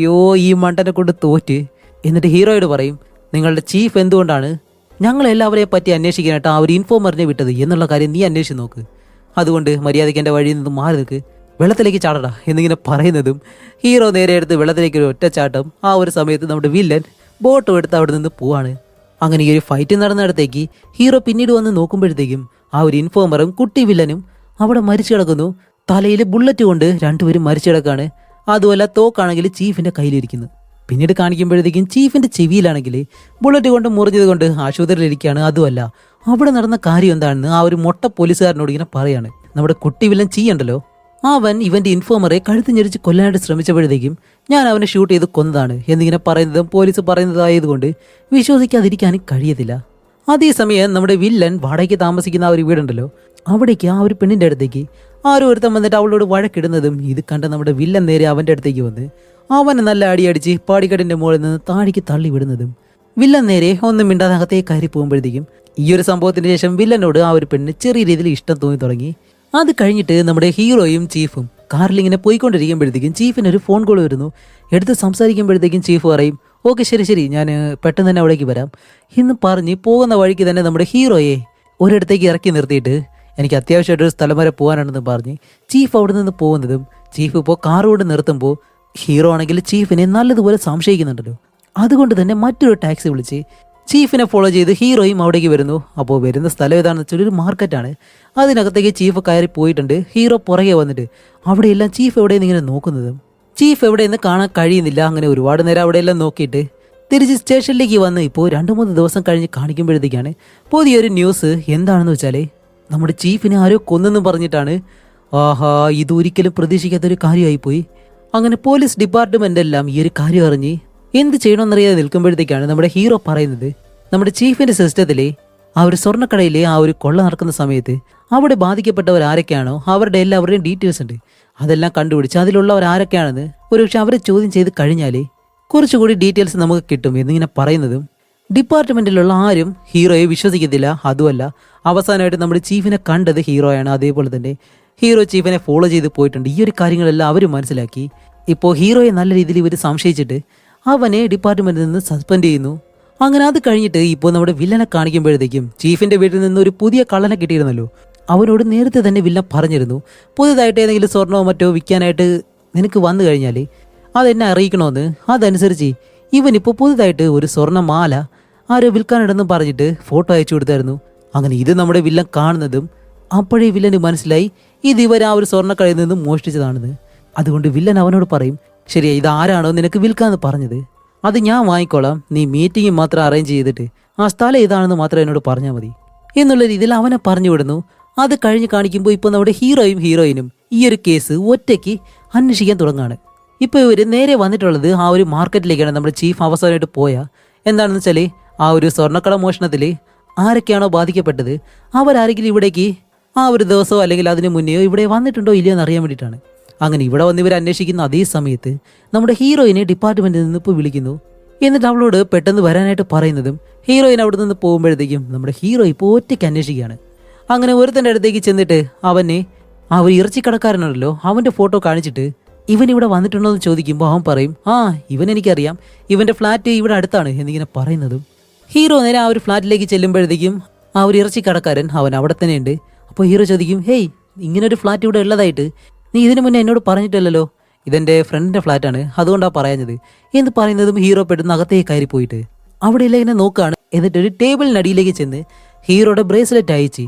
യോ ഈ മണ്ടനെ കൊണ്ട് തോറ്റ്. എന്നിട്ട് ഹീറോയോട് പറയും, നിങ്ങളുടെ ചീഫ് എന്തുകൊണ്ടാണ് ഞങ്ങളെല്ലാവരെയും പറ്റി അന്വേഷിക്കാനായിട്ട് ആ ഒരു ഇൻഫോമറിനെ വിട്ടത് എന്നുള്ള കാര്യം നീ അന്വേഷിച്ച് നോക്ക്. അതുകൊണ്ട് മര്യാദയ്ക്ക് എൻ്റെ വഴിയിൽ നിന്ന് മാറി നിൽക്ക്, വെള്ളത്തിലേക്ക് ചാടടാ എന്നിങ്ങനെ പറയുന്നതും ഹീറോ നേരെ എടുത്ത് വെള്ളത്തിലേക്ക് ഒരു ഒറ്റച്ചാട്ടം. ആ ഒരു സമയത്ത് നമ്മുടെ വില്ലൻ ബോട്ടും എടുത്ത് അവിടെ നിന്ന് പോവാണ്. അങ്ങനെ ഈ ഒരു ഫൈറ്റ് നടന്നിടത്തേക്ക് ഹീറോ പിന്നീട് വന്ന് നോക്കുമ്പോഴത്തേക്കും ആ ഒരു ഇൻഫോമറും കുട്ടി വില്ലനും അവിടെ മരിച്ചു കിടക്കുന്നു. തലയിൽ ബുള്ളറ്റ് കൊണ്ട് 2 പേരും മരിച്ചു കിടക്കാണ്. അതുമല്ല തോക്കാണെങ്കിൽ ചീഫിന്റെ കയ്യിലിരിക്കുന്നു. പിന്നീട് കാണിക്കുമ്പോഴത്തേക്കും ചീഫിന്റെ ചെവിയിലാണെങ്കിൽ ബുള്ളറ്റ് കൊണ്ട് മുറിഞ്ഞത് കൊണ്ട് ആശുപത്രിയിലിരിക്കുകയാണ്. അതുമല്ല അവിടെ നടന്ന കാര്യം എന്താണെന്ന് ആ ഒരു മൊട്ട പോലീസുകാരനോട് ഇങ്ങനെ പറയാണ്. നമ്മുടെ കുട്ടി വില്ലൻ ചെയ്യണ്ടല്ലോ, അവൻ ഇവന്റെ ഇൻഫോമറെ കഴുത്ത് ഞെരിച്ച് കൊല്ലാനായിട്ട് ശ്രമിച്ചപ്പോഴത്തേക്കും ഞാൻ അവനെ ഷൂട്ട് ചെയ്ത് കൊന്നതാണ് എന്നിങ്ങനെ പറയുന്നതും പോലീസ് പറയുന്നതായതുകൊണ്ട് വിശ്വസിക്കാതിരിക്കാനും കഴിയത്തില്ല. അതേസമയം നമ്മുടെ വില്ലൻ വാടകയ്ക്ക് താമസിക്കുന്ന ആ ഒരു വീടുണ്ടല്ലോ, അവിടേക്ക് ആ ഒരു പെണ്ണിന്റെ അടുത്തേക്ക് ആരും ഒരുത്തം വന്നിട്ട് അവളോട് വഴക്കിടുന്നതും ഇത് കണ്ട നമ്മുടെ വില്ലൻ നേരെ അവന്റെ അടുത്തേക്ക് വന്ന് അവനെ നല്ല അടിയടിച്ച് പാടിക്കടിന്റെ മുകളിൽ നിന്ന് താഴേക്ക് തള്ളി വിടുന്നതും വില്ലൻ നേരെ ഒന്നും മിണ്ടാതെ അകത്തേക്ക് കയറി പോകുമ്പോഴത്തേക്കും ഈ ഒരു സംഭവത്തിന് ശേഷം വില്ലനോട് ആ ഒരു പെണ്ണിന് ചെറിയ രീതിയിൽ ഇഷ്ടം തോന്നി തുടങ്ങി. അത് കഴിഞ്ഞിട്ട് നമ്മുടെ ഹീറോയും ചീഫും കാറിൽ ഇങ്ങനെ പോയിക്കൊണ്ടിരിക്കുമ്പോഴത്തേക്കും ചീഫിന് ഒരു ഫോൺ കോൾ വരുന്നു. എടുത്ത് സംസാരിക്കുമ്പോഴത്തേക്കും ചീഫ് പറയും, ഓക്കെ ശരി ഞാൻ പെട്ടെന്ന് തന്നെ അവിടേക്ക് വരാം എന്ന് പറഞ്ഞ് പോകുന്ന വഴിക്ക് തന്നെ നമ്മുടെ ഹീറോയെ ഒരിടത്തേക്ക് ഇറക്കി നിർത്തിയിട്ട് എനിക്ക് അത്യാവശ്യമായിട്ടൊരു സ്ഥലം വരെ പോകാനാണെന്ന് പറഞ്ഞ് ചീഫ് അവിടെ നിന്ന് പോകുന്നതും ചീഫ് ഇപ്പോൾ കാർ കൊണ്ട് നിർത്തുമ്പോൾ ഹീറോ ആണെങ്കിൽ ചീഫിനെ നല്ലതുപോലെ സംശയിക്കുന്നുണ്ടല്ലോ. അതുകൊണ്ട് തന്നെ മറ്റൊരു ടാക്സി വിളിച്ച് ചീഫിനെ ഫോളോ ചെയ്ത് ഹീറോയും അവിടേക്ക് വരുന്നു. അപ്പോൾ വരുന്ന സ്ഥലം ഏതാണെന്ന് വെച്ചാൽ ഒരു മാർക്കറ്റാണ്. അതിനകത്തേക്ക് ചീഫ് കയറി പോയിട്ടുണ്ട്. ഹീറോ പുറകെ വന്നിട്ട് അവിടെയെല്ലാം ചീഫ് എവിടെയെന്ന് ഇങ്ങനെ നോക്കുന്നതും ചീഫ് എവിടെയെന്ന് കാണാൻ കഴിയുന്നില്ല. അങ്ങനെ ഒരുപാട് നേരം അവിടെയെല്ലാം നോക്കിയിട്ട് തിരിച്ച് സ്റ്റേഷനിലേക്ക് വന്ന് ഇപ്പോൾ 2-3 ദിവസം കഴിഞ്ഞ് കാണിക്കുമ്പോഴത്തേക്കാണ് പുതിയൊരു ന്യൂസ്. എന്താണെന്ന് വെച്ചാൽ നമ്മുടെ ചീഫിനെ ആരോ കൊന്നെന്ന് പറഞ്ഞിട്ടാണ്. ആഹാ, ഇതൊരിക്കലും പ്രതീക്ഷിക്കാത്തൊരു കാര്യമായിപ്പോയി. അങ്ങനെ പോലീസ് ഡിപ്പാർട്ട്മെന്റ് എല്ലാം ഈ ഒരു കാര്യം അറിഞ്ഞ് എന്ത് ചെയ്യണമെന്നറിയാതെ നിൽക്കുമ്പോഴത്തേക്കാണ് നമ്മുടെ ഹീറോ പറയുന്നത്, നമ്മുടെ ചീഫിന്റെ സിസ്റ്റത്തിലെ ആ ഒരു സ്വർണ്ണക്കടയിലെ ആ ഒരു കൊള്ള നടക്കുന്ന സമയത്ത് അവിടെ ബാധിക്കപ്പെട്ടവർ ആരൊക്കെയാണോ അവരുടെ എല്ലാവരുടെയും ഡീറ്റെയിൽസ് ഉണ്ട്. അതെല്ലാം കണ്ടുപിടിച്ച് അതിലുള്ളവർ ആരൊക്കെയാണെന്ന് ഒരുപക്ഷെ അവരെ ചോദ്യം ചെയ്ത് കഴിഞ്ഞാൽ കുറച്ചുകൂടി ഡീറ്റെയിൽസ് നമുക്ക് കിട്ടും എന്നിങ്ങനെ പറയുന്നതും ഡിപ്പാർട്ട്മെന്റിലുള്ള ആരും ഹീറോയെ വിശ്വസിക്കത്തില്ല. അതുമല്ല അവസാനമായിട്ട് നമ്മുടെ ചീഫിനെ കണ്ടത് ഹീറോയാണ്. അതേപോലെ തന്നെ ഹീറോ ചീഫിനെ ഫോളോ ചെയ്ത് പോയിട്ടുണ്ട്. ഈ ഒരു കാര്യങ്ങളെല്ലാം അവർ മനസ്സിലാക്കി. ഇപ്പോൾ ഹീറോയെ നല്ല രീതിയിൽ ഇവർ സംശയിച്ചിട്ട് അവനെ ഡിപ്പാർട്ട്മെന്റിൽ നിന്ന് സസ്പെൻഡ് ചെയ്യുന്നു. അങ്ങനെ അത് കഴിഞ്ഞിട്ട് ഇപ്പോൾ നമ്മുടെ വില്ലനെ കാണിക്കുമ്പോഴത്തേക്കും ചീഫിന്റെ വീട്ടിൽ നിന്ന് ഒരു പുതിയ കള്ളനെ കിട്ടിയിരുന്നല്ലോ. അവനോട് നേരത്തെ തന്നെ വില്ലൻ പറഞ്ഞിരുന്നു, പുതുതായിട്ട് ഏതെങ്കിലും സ്വർണ്ണമോ മറ്റോ വിൽക്കാനായിട്ട് നിനക്ക് വന്നു കഴിഞ്ഞാൽ അതെന്നെ അറിയിക്കണമെന്ന്. അതനുസരിച്ച് ഇവനിപ്പോൾ പുതുതായിട്ട് ഒരു സ്വർണ്ണമാല ആരോ വിൽക്കാനിടെന്ന് പറഞ്ഞിട്ട് ഫോട്ടോ അയച്ചു കൊടുത്തായിരുന്നു. അങ്ങനെ ഇത് നമ്മുടെ വില്ലൻ കാണുന്നതും അപ്പോഴേ വില്ലന് മനസ്സിലായി ഇത് ഇവർ ആ ഒരു സ്വർണ്ണക്കടയിൽ നിന്നും മോഷ്ടിച്ചതാണെന്ന്. അതുകൊണ്ട് വില്ലൻ അവനോട് പറയും, ശരിയാ ഇതാരാണോ നിനക്ക് വിൽക്കാന്ന് പറഞ്ഞത് അത് ഞാൻ വാങ്ങിക്കോളാം, നീ മീറ്റിംഗ് മാത്രം അറേഞ്ച് ചെയ്തിട്ട് ആ സ്ഥലം ഇതാണെന്ന് മാത്രം എന്നോട് പറഞ്ഞാൽ മതി എന്നുള്ള രീതിയിൽ അവനെ പറഞ്ഞു വിടുന്നു. അത് കഴിഞ്ഞ് കാണിക്കുമ്പോൾ ഇപ്പോൾ നമ്മുടെ ഹീറോയും ഹീറോയിനും ഈ ഒരു കേസ് ഒറ്റയ്ക്ക് അന്വേഷിക്കാൻ തുടങ്ങാണ്. ഇപ്പോൾ ഇവർ നേരെ വന്നിട്ടുള്ളത് ആ ഒരു മാർക്കറ്റിലേക്കാണ്. നമ്മുടെ ചീഫ് അവസാനമായിട്ട് പോയ എന്താണെന്ന് വെച്ചാൽ ആ ഒരു സ്വർണ്ണക്കട മോഷണത്തിൽ ആരൊക്കെയാണോ ബാധിക്കപ്പെട്ടത് അവരാരെങ്കിലും ഇവിടേക്ക് ആ ഒരു ദിവസമോ അല്ലെങ്കിൽ അതിന് മുന്നെയോ ഇവിടെ വന്നിട്ടുണ്ടോ ഇല്ലയോ എന്ന് അറിയാൻ വേണ്ടിയിട്ടാണ്. അങ്ങനെ ഇവിടെ വന്ന് ഇവർ അന്വേഷിക്കുന്ന അതേ സമയത്ത് നമ്മുടെ ഹീറോയിനെ ഡിപ്പാർട്ട്മെന്റിൽ നിന്ന് ഇപ്പോൾ വിളിക്കുന്നു. എന്നിട്ട് അവളോട് പെട്ടെന്ന് വരാനായിട്ട് പറയുന്നതും ഹീറോയിൻ അവിടെ നിന്ന് പോകുമ്പോഴത്തേക്കും നമ്മുടെ ഹീറോ ഇപ്പോൾ ഒറ്റയ്ക്ക് അന്വേഷിക്കുകയാണ്. അങ്ങനെ ഒരുത്തൻ്റെ അടുത്തേക്ക് ചെന്നിട്ട് അവനെ ആ ഒരു ഇറച്ചിക്കടക്കാരനുണ്ടല്ലോ അവൻ്റെ ഫോട്ടോ കാണിച്ചിട്ട് ഇവൻ ഇവിടെ വന്നിട്ടുണ്ടോ എന്ന് ചോദിക്കുമ്പോൾ അവൻ പറയും, ആ ഇവൻ എനിക്കറിയാം, ഇവൻ്റെ ഫ്ലാറ്റ് ഇവിടെ അടുത്താണ് എന്നിങ്ങനെ പറയുന്നതും ഹീറോ നേരെ ആ ഒരു ഫ്ലാറ്റിലേക്ക് ചെല്ലുമ്പോഴത്തേക്കും ആ ഒരു ഇറച്ചിക്കടക്കാരൻ അവൻ അവിടെ തന്നെ ഉണ്ട്. അപ്പോൾ ഹീറോ ചോദിക്കും, ഹേയ് ഇങ്ങനൊരു ഫ്ലാറ്റ് ഇവിടെ ഉള്ളതായിട്ട് നീ ഇതിനു മുന്നേ എന്നോട് പറഞ്ഞിട്ടില്ലല്ലോ, ഇതെൻ്റെ ഫ്രണ്ടിൻ്റെ ഫ്ലാറ്റാണ് അതുകൊണ്ടാണ് പറയുന്നത് എന്ന് പറയുന്നതും ഹീറോ പെട്ടെന്ന് അകത്തേക്ക് കയറി പോയിട്ട് അവിടെയെല്ലാം ഇങ്ങനെ നോക്കുകയാണ്. എന്നിട്ടൊരു ടേബിളിനടിയിലേക്ക് ചെന്ന് ഹീറോയുടെ ബ്രേസ്ലെറ്റ് അയച്ച്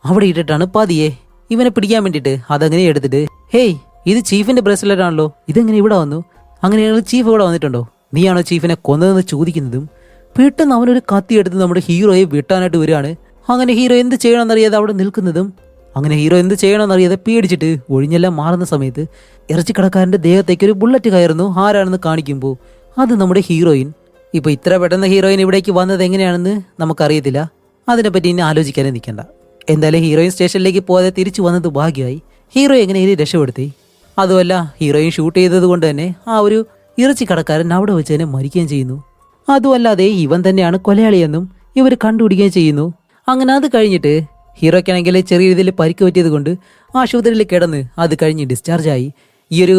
അവിടെ ഇട്ടിട്ടാണ് പതിയെ ഇവനെ പിടിക്കാൻ വേണ്ടിയിട്ട് അതങ്ങനെ എടുത്തിട്ട് ഹേയ്, ഇത് ചീഫിന്റെ ബ്രേസ്ലെറ്റ് ആണല്ലോ, ഇതെങ്ങനെ ഇവിടെ വന്നു? അങ്ങനെയാണെങ്കിൽ ചീഫ് ഇവിടെ വന്നിട്ടുണ്ടോ? നീയാണോ ചീഫിനെ കൊന്നതെന്ന് ചോദിക്കുന്നതും പെട്ടെന്ന് അവനൊരു കത്തി എടുത്ത് നമ്മുടെ ഹീറോയെ വെട്ടാനായിട്ട് വരികയാണ്. അങ്ങനെ ഹീറോ എന്ത് ചെയ്യണമെന്നറിയാതെ അവിടെ നിൽക്കുന്നതും അങ്ങനെ ഹീറോ എന്ത് ചെയ്യണമെന്നറിയാതെ പേടിച്ചിട്ട് ഒഴിഞ്ഞെല്ലാം മാറുന്ന സമയത്ത് ഇറച്ചിക്കടക്കാരൻ്റെ ദേഹത്തേക്ക് ഒരു ബുള്ളറ്റ് കയറുന്നു. ആരാണെന്ന് കാണിക്കുമ്പോൾ അത് നമ്മുടെ ഹീറോയിൻ. ഇപ്പോൾ ഇത്ര പെട്ടെന്ന് ഹീറോയിൻ ഇവിടേക്ക് വന്നത് എങ്ങനെയാണെന്ന് നമുക്കറിയത്തില്ല. അതിനെപ്പറ്റി ഇനി ആലോചിക്കാനേ നിൽക്കണ്ട. എന്തായാലും ഹീറോയിൻ സ്റ്റേഷനിലേക്ക് പോകാതെ തിരിച്ചു വന്നത് ഭാഗ്യമായി. ഹീറോ എങ്ങനെയും രക്ഷപ്പെടുത്തി. അതുമല്ല, ഹീറോയിൻ ഷൂട്ട് ചെയ്തത് കൊണ്ട് തന്നെ ആ ഒരു ഇറച്ചിക്കടക്കാരൻ അവിടെ വെച്ച് തന്നെ മരിക്കുകയും ചെയ്യുന്നു. അതുമല്ലാതെ ഇവൻ തന്നെയാണ് കൊലയാളിയെന്നും ഇവർ കണ്ടുപിടിക്കുകയും ചെയ്യുന്നു. അങ്ങനെ അത് കഴിഞ്ഞിട്ട് ഹീറോയ്ക്കാണെങ്കിൽ ചെറിയ രീതിയിൽ പരിക്ക് പറ്റിയത് കൊണ്ട് ആശുപത്രിയിൽ കിടന്ന് അത് കഴിഞ്ഞ് ഡിസ്ചാർജായി. ഈ ഒരു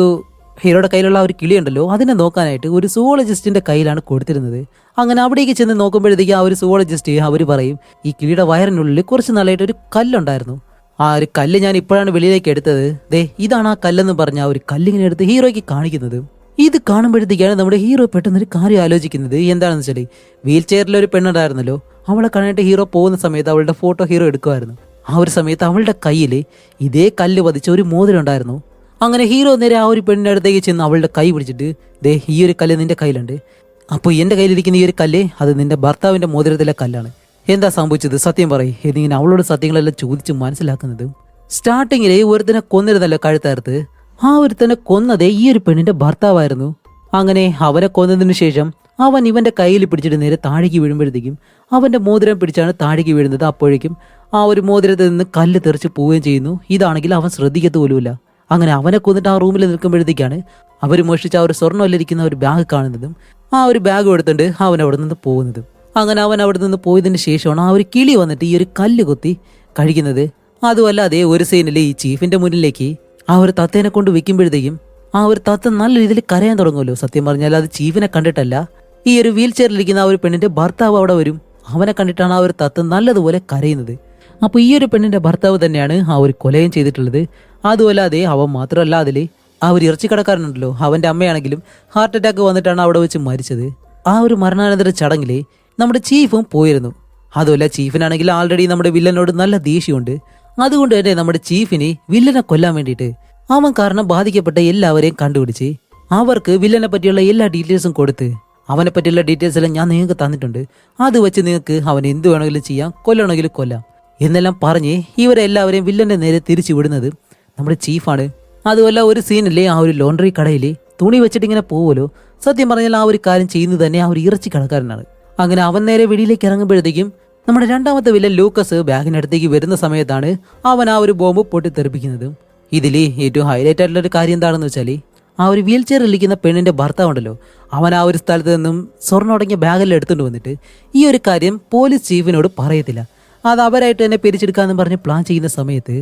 ഹീറോയുടെ കയ്യിലുള്ള ഒരു കിളിയുണ്ടല്ലോ, അതിനെ നോക്കാനായിട്ട് ഒരു സുവോളജിസ്റ്റിന്റെ കയ്യിലാണ് കൊടുത്തിരുന്നത്. അങ്ങനെ അവിടേക്ക് ചെന്ന് നോക്കുമ്പോഴത്തേക്ക് ആ ഒരു സുവോളജിസ്റ്റ് അവർ പറയും, ഈ കിളിയുടെ വയറിനുള്ളിൽ കുറച്ച് നാളായിട്ട് ഒരു കല്ലുണ്ടായിരുന്നു. ആ ഒരു കല്ല് ഞാൻ ഇപ്പോഴാണ് വെളിയിലേക്ക് എടുത്തത്. ദേ ഇതാണ് ആ കല്ലെന്ന് പറഞ്ഞ ആ ഒരു കല്ലിങ്ങനെ എടുത്ത് ഹീറോയ്ക്ക് കാണിക്കുന്നത്. ഇത് കാണുമ്പോഴത്തേക്കാണ് നമ്മുടെ ഹീറോ പെട്ടെന്നൊരു കാര്യം ആലോചിക്കുന്നത്. എന്താണെന്ന് വെച്ചാൽ വീൽ ചെയറിലൊരു പെണ്ണുണ്ടായിരുന്നല്ലോ, അവളെ കാണാനായിട്ട് ഹീറോ പോകുന്ന സമയത്ത് അവളുടെ ഫോട്ടോ ഹീറോ എടുക്കുമായിരുന്നു. ആ ഒരു സമയത്ത് അവളുടെ കയ്യിൽ ഇതേ കല്ല് പതിച്ച ഒരു മോതിരം ഉണ്ടായിരുന്നു. അങ്ങനെ ഹീറോ നേരെ ആ ഒരു പെണ്ണിൻ്റെ അടുത്തേക്ക് ചെന്ന് അവളുടെ കൈ പിടിച്ചിട്ട്, ദേ ഈ ഒരു കല്ല് നിന്റെ കയ്യിലുണ്ട്. അപ്പോൾ എൻ്റെ കയ്യിലിരിക്കുന്ന ഈ ഒരു കല്ല് അത് നിന്റെ ഭർത്താവിൻ്റെ മോതിരത്തിലെ കല്ലാണ്. എന്താ സംഭവിച്ചത്, സത്യം പറയും എന്നിങ്ങനെ അവളോട് സത്യങ്ങളെല്ലാം ചോദിച്ച് മനസ്സിലാക്കുന്നത്. സ്റ്റാർട്ടിങ്ങിലെ ഒരുത്തനെ കൊന്നിരുന്നല്ലോ കഴുത്തറുത്ത്, ആ ഒരുത്തനെ കൊന്നതേ ഈ ഒരു പെണ്ണിന്റെ ഭർത്താവായിരുന്നു. അങ്ങനെ അവനെ കൊന്നതിന് ശേഷം അവൻ ഇവന്റെ കയ്യിൽ പിടിച്ചിട്ട് നേരെ താഴേക്ക് വീഴുമ്പോഴത്തേക്കും അവന്റെ മോതിരം പിടിച്ചാണ് താഴേക്ക് വീഴുന്നത്. അപ്പോഴേക്കും ആ ഒരു മോതിരത്തിൽ നിന്ന് കല്ല് തെറിച്ച് പോവുകയും ചെയ്യുന്നു. ഇതാണെങ്കിൽ അവൻ ശ്രദ്ധിക്കത്ത് പോലുമില്ല. അങ്ങനെ അവനെ കൊന്നിട്ട് ആ റൂമിൽ നിൽക്കുമ്പോഴത്തേക്കാണ് അവർ മോഷ്ടിച്ച ആ ഒരു സ്വർണ്ണമല്ലിരിക്കുന്ന ഒരു ബാഗ് കാണുന്നതും ആ ഒരു ബാഗ് എടുത്തുകൊണ്ട് അവൻ അവിടെ നിന്ന് പോകുന്നതും. അങ്ങനെ അവൻ അവിടെ നിന്ന് പോയതിന് ശേഷമാണ് ആ ഒരു കിളി വന്നിട്ട് ഈ ഒരു കല്ല് കൊത്തി കഴിക്കുന്നത്. അതുമല്ലാതെ ഒരു സീനിൽ ഈ ചീഫിന്റെ മുന്നിലേക്ക് ആ ഒരു തത്തേനെ കൊണ്ട് വെക്കുമ്പോഴത്തേക്കും ആ ഒരു തത്ത നല്ല രീതിയിൽ കരയാൻ തുടങ്ങുമല്ലോ. സത്യം പറഞ്ഞാൽ അത് ചീഫിനെ കണ്ടിട്ടല്ല, ഈ ഒരു വീൽ ചെയറിലിരിക്കുന്ന ആ ഒരു പെണ്ണിന്റെ ഭർത്താവ് അവിടെ വരും. അവനെ കണ്ടിട്ടാണ് ആ ഒരു തത്ത നല്ലതുപോലെ കരയുന്നത്. അപ്പോൾ ഈ ഒരു പെണ്ണിന്റെ ഭർത്താവ് തന്നെയാണ് ആ ഒരു കൊലയും ചെയ്തിട്ടുള്ളത്. അതുമല്ലാതെ അവൻ മാത്രമല്ല, അതിൽ ആ ഒരു ഇറച്ചിക്കടക്കാരനുണ്ടല്ലോ, അവന്റെ അമ്മയാണെങ്കിലും ഹാർട്ട് അറ്റാക്ക് വന്നിട്ടാണ് അവിടെ വെച്ച് മരിച്ചത്. ആ ഒരു മരണാനന്തര ചടങ്ങിൽ നമ്മുടെ ചീഫും പോയിരുന്നു. അതുമല്ല, ചീഫിനാണെങ്കിൽ ആൾറെഡി നമ്മുടെ വില്ലനോട് നല്ല ദേഷ്യമുണ്ട്. അതുകൊണ്ട് തന്നെ നമ്മുടെ ചീഫിനെ വില്ലനെ കൊല്ലാൻ വേണ്ടിയിട്ട് അവൻ കാരണം ബാധിക്കപ്പെട്ട എല്ലാവരെയും കണ്ടുപിടിച്ച് അവർക്ക് വില്ലനെ പറ്റിയുള്ള എല്ലാ ഡീറ്റെയിൽസും കൊടുത്ത് അവനെ പറ്റിയുള്ള ഡീറ്റെയിൽസ് എല്ലാം ഞാൻ നിങ്ങൾക്ക് തന്നിട്ടുണ്ട്, അത് വെച്ച് നിങ്ങൾക്ക് അവൻ എന്ത് വേണമെങ്കിലും ചെയ്യാം, കൊല്ലണമെങ്കിലും കൊല്ലാം എന്നെല്ലാം പറഞ്ഞ് ഇവരെല്ലാവരെയും വില്ലന്റെ നേരെ തിരിച്ചു വിടുന്നത് നമ്മുടെ ചീഫാണ്. അതുമല്ല, ഒരു സീനില്ലേ ആ ഒരു ലോണ്ടറി കടയിൽ തുണി വെച്ചിട്ട് ഇങ്ങനെ പോവുമല്ലോ, സത്യം പറഞ്ഞാൽ ആ ഒരു കാര്യം ചെയ്യുന്നത് തന്നെ ആ ഒരു ഇറച്ചി കടക്കാരനാണ്. അങ്ങനെ അവൻ നേരെ വെളിയിലേക്ക് ഇറങ്ങുമ്പോഴത്തേക്കും നമ്മുടെ രണ്ടാമത്തെ വില്ലൻ ലൂക്കസ് ബാഗിനടുത്തേക്ക് വരുന്ന സമയത്താണ് അവൻ ആ ഒരു ബോംബ് പൊട്ടിത്തെറിപ്പിക്കുന്നത്. ഇതിൽ ഏറ്റവും ഹൈലൈറ്റ് ആയിട്ടുള്ള ഒരു കാര്യം എന്താണെന്ന് വെച്ചാൽ ആ ഒരു വീൽ ചെയറിൽ ഇരിക്കുന്ന പെണ്ണിന്റെ ഭർത്താവുണ്ടല്ലോ, അവൻ ആ ഒരു സ്ഥലത്ത് നിന്നും സ്വർണ്ണം അടങ്ങിയ ബാഗെല്ലാം എടുത്തുകൊണ്ട് വന്നിട്ട് ഈ ഒരു കാര്യം പോലീസ് ചീഫിനോട് പറയത്തില്ല. അത് അവരായിട്ട് തന്നെ പിരിച്ചെടുക്കാമെന്ന് പറഞ്ഞ് പ്ലാൻ ചെയ്യുന്ന സമയത്ത്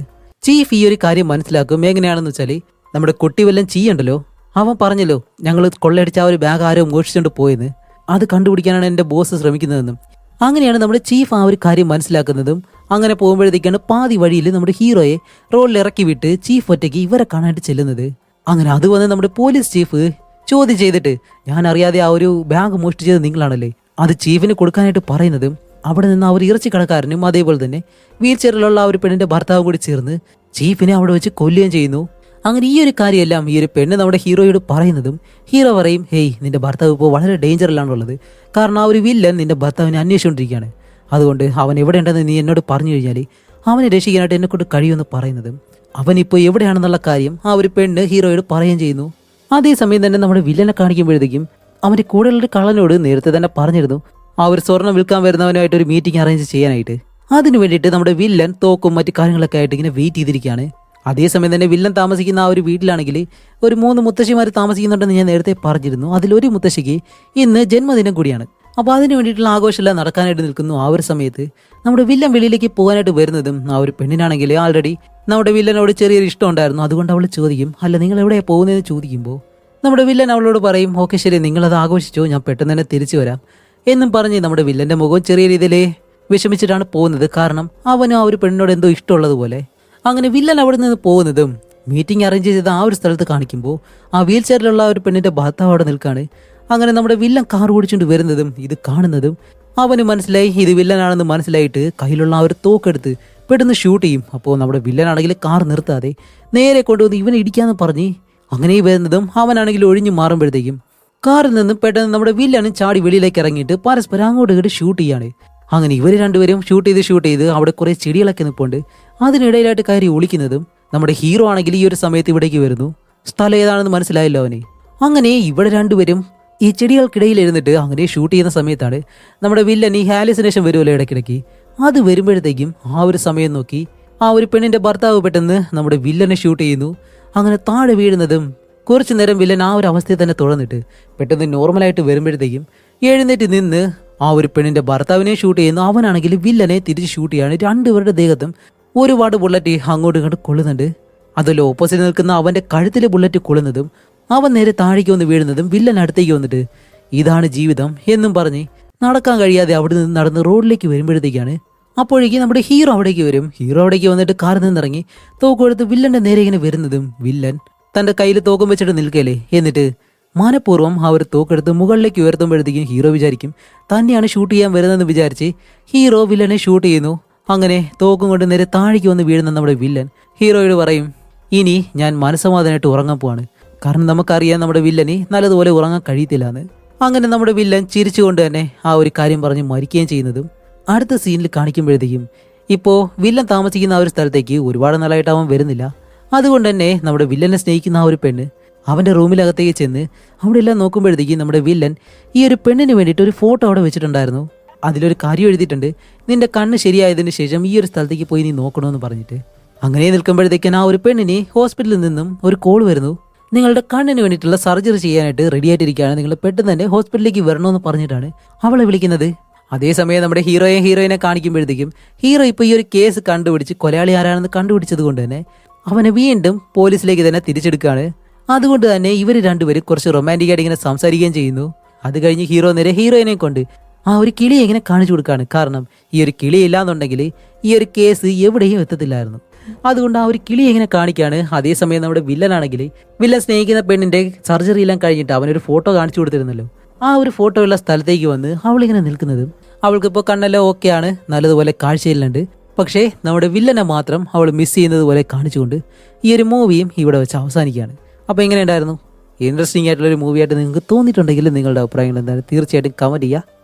ചീഫ് ഈ ഒരു കാര്യം മനസ്സിലാക്കും. എങ്ങനെയാണെന്ന് വെച്ചാൽ നമ്മുടെ കുട്ടി വല്ലം ചെയ്യണ്ടല്ലോ, അവൻ പറഞ്ഞല്ലോ ഞങ്ങൾ കൊള്ളയടിച്ച ആ ഒരു ബാഗ് ആരോ മോഷിച്ചുകൊണ്ട് പോയെന്ന്, അത് കണ്ടുപിടിക്കാനാണ് എൻ്റെ ബോസ് ശ്രമിക്കുന്നതെന്നും. അങ്ങനെയാണ് നമ്മുടെ ചീഫ് ആ ഒരു കാര്യം മനസ്സിലാക്കുന്നതും. അങ്ങനെ പോകുമ്പോഴത്തേക്കാണ് പാതി വഴിയിൽ നമ്മുടെ ഹീറോയെ റോഡിൽ ഇറക്കി വിട്ട് ചീഫ് ഒറ്റയ്ക്ക് ഇവരെ കാണാനായിട്ട് ചെല്ലുന്നത്. അങ്ങനെ അത് വന്ന് നമ്മുടെ പോലീസ് ചീഫ് ചോദ്യം ചെയ്തിട്ട്, ഞാൻ അറിയാതെ ആ ഒരു ബാഗ് മോഷ്ടിച്ചത് നിങ്ങളാണല്ലേ, അത് ചീഫിന് കൊടുക്കാനായിട്ട് പറയുന്നതും അവിടെ നിന്ന് ആ ഒരു ഇറച്ചി കടക്കാരനും അതേപോലെ തന്നെ വീൽ ചെയറിലുള്ള ആ ഒരു പെണ്ണിന്റെ ഭർത്താവും കൂടി ചേർന്ന് ചീഫിനെ അവിടെ വെച്ച് കൊല്ലുകയും ചെയ്യുന്നു. അങ്ങനെ ഈ ഒരു കാര്യമെല്ലാം ഈ ഒരു പെണ്ണ് നമ്മുടെ ഹീറോയോട് പറയുന്നതും ഹീറോ പറയും, ഹേയ് നിന്റെ ഭർത്താവ് ഇപ്പോൾ വളരെ ഡേഞ്ചറിലാണുള്ളത്, കാരണം ആ ഒരു വില്ലൻ നിന്റെ ഭർത്താവിനെ അന്വേഷിച്ചുകൊണ്ടിരിക്കുകയാണ്, അതുകൊണ്ട് അവൻ എവിടെ ഉണ്ടെന്ന് നീ എന്നോട് പറഞ്ഞു കഴിഞ്ഞാൽ അവനെ രക്ഷിക്കാനായിട്ട് എന്നെ കൊണ്ട് കഴിയുമെന്ന് പറയുന്നതും അവനിപ്പോൾ എവിടെയാണെന്നുള്ള കാര്യം ആ ഒരു പെണ്ണ് ഹീറോയോട് പറയുകയും ചെയ്യുന്നു. അതേസമയം തന്നെ നമ്മുടെ വില്ലനെ കാണിക്കുമ്പോഴത്തേക്കും അവൻ്റെ കൂടെയുള്ളൊരു കള്ളനോട് നേരത്തെ തന്നെ പറഞ്ഞിരുന്നു ആ ഒരു സ്വർണ്ണം വിൽക്കാൻ വരുന്നവനായിട്ട് ഒരു മീറ്റിംഗ് അറേഞ്ച് ചെയ്യാനായിട്ട്. അതിനു വേണ്ടിയിട്ട് നമ്മുടെ വില്ലൻ തോക്കും മറ്റു കാര്യങ്ങളൊക്കെ ആയിട്ട് ഇങ്ങനെ വെയിറ്റ് ചെയ്തിരിക്കുകയാണ്. അതേസമയം തന്നെ വില്ലൻ താമസിക്കുന്ന ആ ഒരു വീട്ടിലാണെങ്കിൽ ഒരു 3 മുത്തശ്ശിമാർ താമസിക്കുന്നുണ്ടെന്ന് ഞാൻ നേരത്തെ പറഞ്ഞിരുന്നു. അതിലൊരു മുത്തശ്ശിക്ക് ഇന്ന് ജന്മദിനം കൂടിയാണ്. അപ്പോൾ അതിന് വേണ്ടിയിട്ടുള്ള ആഘോഷമെല്ലാം നടക്കാനായിട്ട് നിൽക്കുന്നു. ആ ഒരു സമയത്ത് നമ്മുടെ വില്ലൻ വെളിയിലേക്ക് പോകാനായിട്ട് വരുന്നതും ആ ഒരു പെണ്ണിനാണെങ്കിൽ ആൾറെഡി നമ്മുടെ വില്ലനോട് ചെറിയൊരു ഇഷ്ടം ഉണ്ടായിരുന്നു. അതുകൊണ്ട് അവൾ ചോദിക്കും, അല്ല നിങ്ങൾ എവിടെയാണ് പോകുന്നതെന്ന് ചോദിക്കുമ്പോൾ നമ്മുടെ വില്ലൻ അവളോട് പറയും, ഓക്കെ ശരി നിങ്ങളത് ആഘോഷിച്ചോ, ഞാൻ പെട്ടെന്ന് തന്നെ തിരിച്ചു വരാം എന്നും പറഞ്ഞ് നമ്മുടെ വില്ലന്റെ മുഖം ചെറിയ രീതിയിൽ വിഷമിച്ചിട്ടാണ് പോകുന്നത്. കാരണം അവനും ആ ഒരു പെണ്ണിനോട് എന്തോ ഇഷ്ടമുള്ളതുപോലെ. അങ്ങനെ വില്ലൻ അവിടെ നിന്ന് പോകുന്നതും മീറ്റിംഗ് അറേഞ്ച് ചെയ്ത ആ ഒരു സ്ഥലത്ത് കാണിക്കുമ്പോൾ ആ വീൽ ചെയറിലുള്ള ഒരു പെണ്ണിന്റെ ഭർത്താവ് അവിടെ നിൽക്കുകയാണ്. അങ്ങനെ നമ്മുടെ വില്ലൻ കാർ ഓടിച്ചുകൊണ്ട് വരുന്നതും ഇത് കാണുന്നതും അവന് മനസ്സിലായി ഇത് വില്ലനാണെന്ന് മനസ്സിലായിട്ട് കയ്യിലുള്ള ആ ഒരു തോക്കെടുത്ത് പെട്ടെന്ന് ഷൂട്ട് ചെയ്യും. അപ്പോൾ നമ്മുടെ വില്ലനാണെങ്കിൽ കാർ നിർത്താതെ നേരെ കൊണ്ടുവന്ന് ഇവനെ ഇടിക്കാന്ന് പറഞ്ഞ് അങ്ങനെ വരുന്നതും അവനാണെങ്കിൽ ഒഴിഞ്ഞു മാറുമ്പോഴത്തേക്കും കാറിൽ നിന്നും പെട്ടെന്ന് നമ്മുടെ വില്ലനും ചാടി വെളിയിലേക്ക് ഇറങ്ങിയിട്ട് പരസ്പരം അങ്ങോട്ട് ഇങ്ങോട്ട് ഷൂട്ട് ചെയ്യാണ്. അങ്ങനെ ഇവർ രണ്ടുപേരും ഷൂട്ട് ചെയ്ത് അവിടെ കുറേ ചെടികളൊക്കെ നിൽപ്പുണ്ട്. അതിനിടയിലായിട്ട് കയറി ഒളിക്കുന്നതും നമ്മുടെ ഹീറോ ആണെങ്കിൽ ഈ ഒരു സമയത്ത് ഇവിടേക്ക് വരുന്നു. സ്ഥലം ഏതാണെന്ന് മനസ്സിലായല്ലോ അവന്. അങ്ങനെ ഇവിടെ രണ്ടുപേരും ഈ ചെടികൾക്കിടയിൽ ഇരുന്നിട്ട് അങ്ങനെ ഷൂട്ട് ചെയ്യുന്ന സമയത്താണ് നമ്മുടെ വില്ലൻ ഈ ഹാലിസിനേഷൻ വരുമല്ലോ ഇടയ്ക്കിടയ്ക്ക്. അത് വരുമ്പോഴത്തേക്കും ആ ഒരു സമയം നോക്കി ആ ഒരു പെണ്ണിന്റെ ഭർത്താവ് പെട്ടെന്ന് നമ്മുടെ വില്ലനെ ഷൂട്ട് ചെയ്യുന്നു. അങ്ങനെ താഴെ വീഴുന്നതും കുറച്ചു നേരം വില്ലൻ ആ ഒരു അവസ്ഥയിൽ തന്നെ തുറന്നിട്ട് പെട്ടെന്ന് നോർമലായിട്ട് വരുമ്പോഴത്തേക്കും എഴുന്നേറ്റ് നിന്ന് ആ ഒരു പെണ്ണിന്റെ ഭർത്താവിനെ ഷൂട്ട് ചെയ്യുന്നു. അവനാണെങ്കിൽ വില്ലനെ തിരിച്ച് ഷൂട്ട് ചെയ്യാണ്. രണ്ടുപേരുടെ ദേഹത്തും ഒരുപാട് ബുള്ളറ്റ് അങ്ങോട്ടും ഇങ്ങോട്ട് കൊള്ളുന്നുണ്ട്. അതിൽ ഓപ്പോസിറ്റ് നിൽക്കുന്ന അവന്റെ കഴുത്തിലെ ബുള്ളറ്റ് കൊള്ളുന്നതും അവൻ നേരെ താഴേക്ക് വന്ന് വീഴുന്നതും വില്ലൻ അടുത്തേക്ക് വന്നിട്ട് ഇതാണ് ജീവിതം എന്നും പറഞ്ഞ് നടക്കാൻ കഴിയാതെ അവിടെ നിന്ന് നടന്ന് റോഡിലേക്ക് വരുമ്പോഴത്തേക്കാണ് അപ്പോഴേക്ക് നമ്മുടെ ഹീറോ അവിടേക്ക് വരും. ഹീറോ അവിടേക്ക് വന്നിട്ട് കാറിൽ നിന്നിറങ്ങി തോക്കെടുത്ത് വില്ലന്റെ നേരെ ഇങ്ങനെ വരുന്നതും വില്ലൻ തന്റെ കയ്യിൽ തോക്കം വെച്ചിട്ട് നിൽക്കല്ലേ. എന്നിട്ട് മനഃപൂർവ്വം ആ ഒരു തോക്കെടുത്ത് മുകളിലേക്ക് ഉയർത്തുമ്പോഴത്തേക്കും ഹീറോ വിചാരിക്കും തന്നെയാണ് ഷൂട്ട് ചെയ്യാൻ വരുന്നതെന്ന് വിചാരിച്ച് ഹീറോ വില്ലനെ ഷൂട്ട് ചെയ്യുന്നു. അങ്ങനെ തോക്കും കൊണ്ട് നേരെ താഴേക്ക് വന്ന് വീഴുന്ന നമ്മുടെ വില്ലൻ ഹീറോയോട് പറയും ഇനി ഞാൻ മനസ്സമാധാനമായിട്ട് ഉറങ്ങാൻ പോവാണ്. കാരണം നമുക്കറിയാം നമ്മുടെ വില്ലന് നല്ലതുപോലെ ഉറങ്ങാൻ കഴിയത്തില്ല എന്ന്. അങ്ങനെ നമ്മുടെ വില്ലൻ ചിരിച്ചുകൊണ്ട് തന്നെ ആ ഒരു കാര്യം പറഞ്ഞ് മരിക്കുകയും ചെയ്യുന്നതും അടുത്ത സീനിൽ കാണിക്കുമ്പോഴത്തേക്കും ഇപ്പോൾ വില്ലൻ താമസിക്കുന്ന ആ ഒരു സ്ഥലത്തേക്ക് ഒരുപാട് നാളായിട്ട് അവൻ വരുന്നില്ല. അതുകൊണ്ട് തന്നെ നമ്മുടെ വില്ലനെ സ്നേഹിക്കുന്ന ആ ഒരു പെണ്ണ് അവൻ്റെ റൂമിലകത്തേക്ക് ചെന്ന് അവിടെ എല്ലാം നോക്കുമ്പോഴത്തേക്കും നമ്മുടെ വില്ലൻ ഈ ഒരു പെണ്ണിന് വേണ്ടിയിട്ട് ഒരു ഫോട്ടോ അവിടെ വെച്ചിട്ടുണ്ടായിരുന്നു. അതിലൊരു കാര്യം എഴുതിയിട്ടുണ്ട്, നിന്റെ കണ്ണ് ശരിയായതിന് ശേഷം ഈ ഒരു സ്ഥലത്തേക്ക് പോയി നീ നോക്കണമെന്ന് പറഞ്ഞിട്ട്. അങ്ങനെ നിൽക്കുമ്പോഴത്തേക്കും ആ ഒരു പെണ്ണിന് ഹോസ്പിറ്റലിൽ നിന്നും ഒരു കോൾ വരുന്നു. നിങ്ങളുടെ കണ്ണിന് വേണ്ടിയിട്ടുള്ള സർജറി ചെയ്യാനായിട്ട് റെഡി ആയിട്ടിരിക്കുകയാണ്, നിങ്ങൾ പെട്ടെന്ന് തന്നെ ഹോസ്പിറ്റലിലേക്ക് വരണമെന്ന് പറഞ്ഞിട്ടാണ് അവളെ വിളിക്കുന്നത്. അതേസമയം നമ്മുടെ ഹീറോയിനെ കാണിക്കുമ്പോഴത്തേക്കും ഹീറോ ഇപ്പോൾ ഈ ഒരു കേസ് കണ്ടുപിടിച്ച് കൊലയാളി ആരാണെന്ന് കണ്ടുപിടിച്ചത് കൊണ്ട് തന്നെ അവനെ വീണ്ടും പോലീസിലേക്ക് തന്നെ തിരിച്ചെടുക്കുകയാണ്. അതുകൊണ്ട് തന്നെ ഇവർ രണ്ടുപേരും കുറച്ച് റൊമാൻറ്റിക്കായിട്ട് ഇങ്ങനെ സംസാരിക്കുകയും ചെയ്യുന്നു. അത് കഴിഞ്ഞ് ഹീറോ നേരെ ഹീറോയിനെ കൊണ്ട് ആ ഒരു കിളി എങ്ങനെ കാണിച്ചു കൊടുക്കുകയാണ്. കാരണം ഈ ഒരു കിളി ഇല്ലാന്നുണ്ടെങ്കിൽ ഈ ഒരു കേസ് എവിടെയും എത്തത്തില്ലായിരുന്നു. അതുകൊണ്ട് ആ ഒരു കിളി എങ്ങനെ കാണിക്കുകയാണ്. അതേസമയം നമ്മുടെ വില്ലനാണെങ്കിൽ വില്ലൻ സ്നേഹിക്കുന്ന പെണ്ണിന്റെ സർജറി എല്ലാം കഴിഞ്ഞിട്ട് അവനൊരു ഫോട്ടോ കാണിച്ചു കൊടുത്തിരുന്നല്ലോ. ആ ഒരു ഫോട്ടോ ഉള്ള സ്ഥലത്തേക്ക് വന്ന് അവളിങ്ങനെ നിൽക്കുന്നതും അവൾക്കിപ്പോൾ കണ്ണെല്ലാം ഓക്കെയാണ്, നല്ലതുപോലെ കാഴ്ചയിലുണ്ട്. പക്ഷേ നമ്മുടെ വില്ലനെ മാത്രം അവൾ മിസ് ചെയ്യുന്നത് പോലെ കാണിച്ചുകൊണ്ട് ഈ ഒരു മൂവിയും ഇവിടെ വെച്ച് അവസാനിക്കുകയാണ്. അപ്പോൾ എങ്ങനെ ഉണ്ടായിരുന്നു? ഇൻട്രസ്റ്റിംഗ് ആയിട്ടുള്ളൊരു മൂവിയായിട്ട് നിങ്ങൾക്ക് തോന്നിയിട്ടുണ്ടെങ്കിൽ നിങ്ങളുടെ അഭിപ്രായങ്ങൾ എന്താണ് തീർച്ചയായിട്ടും കമൻറ്റ് ചെയ്യുക.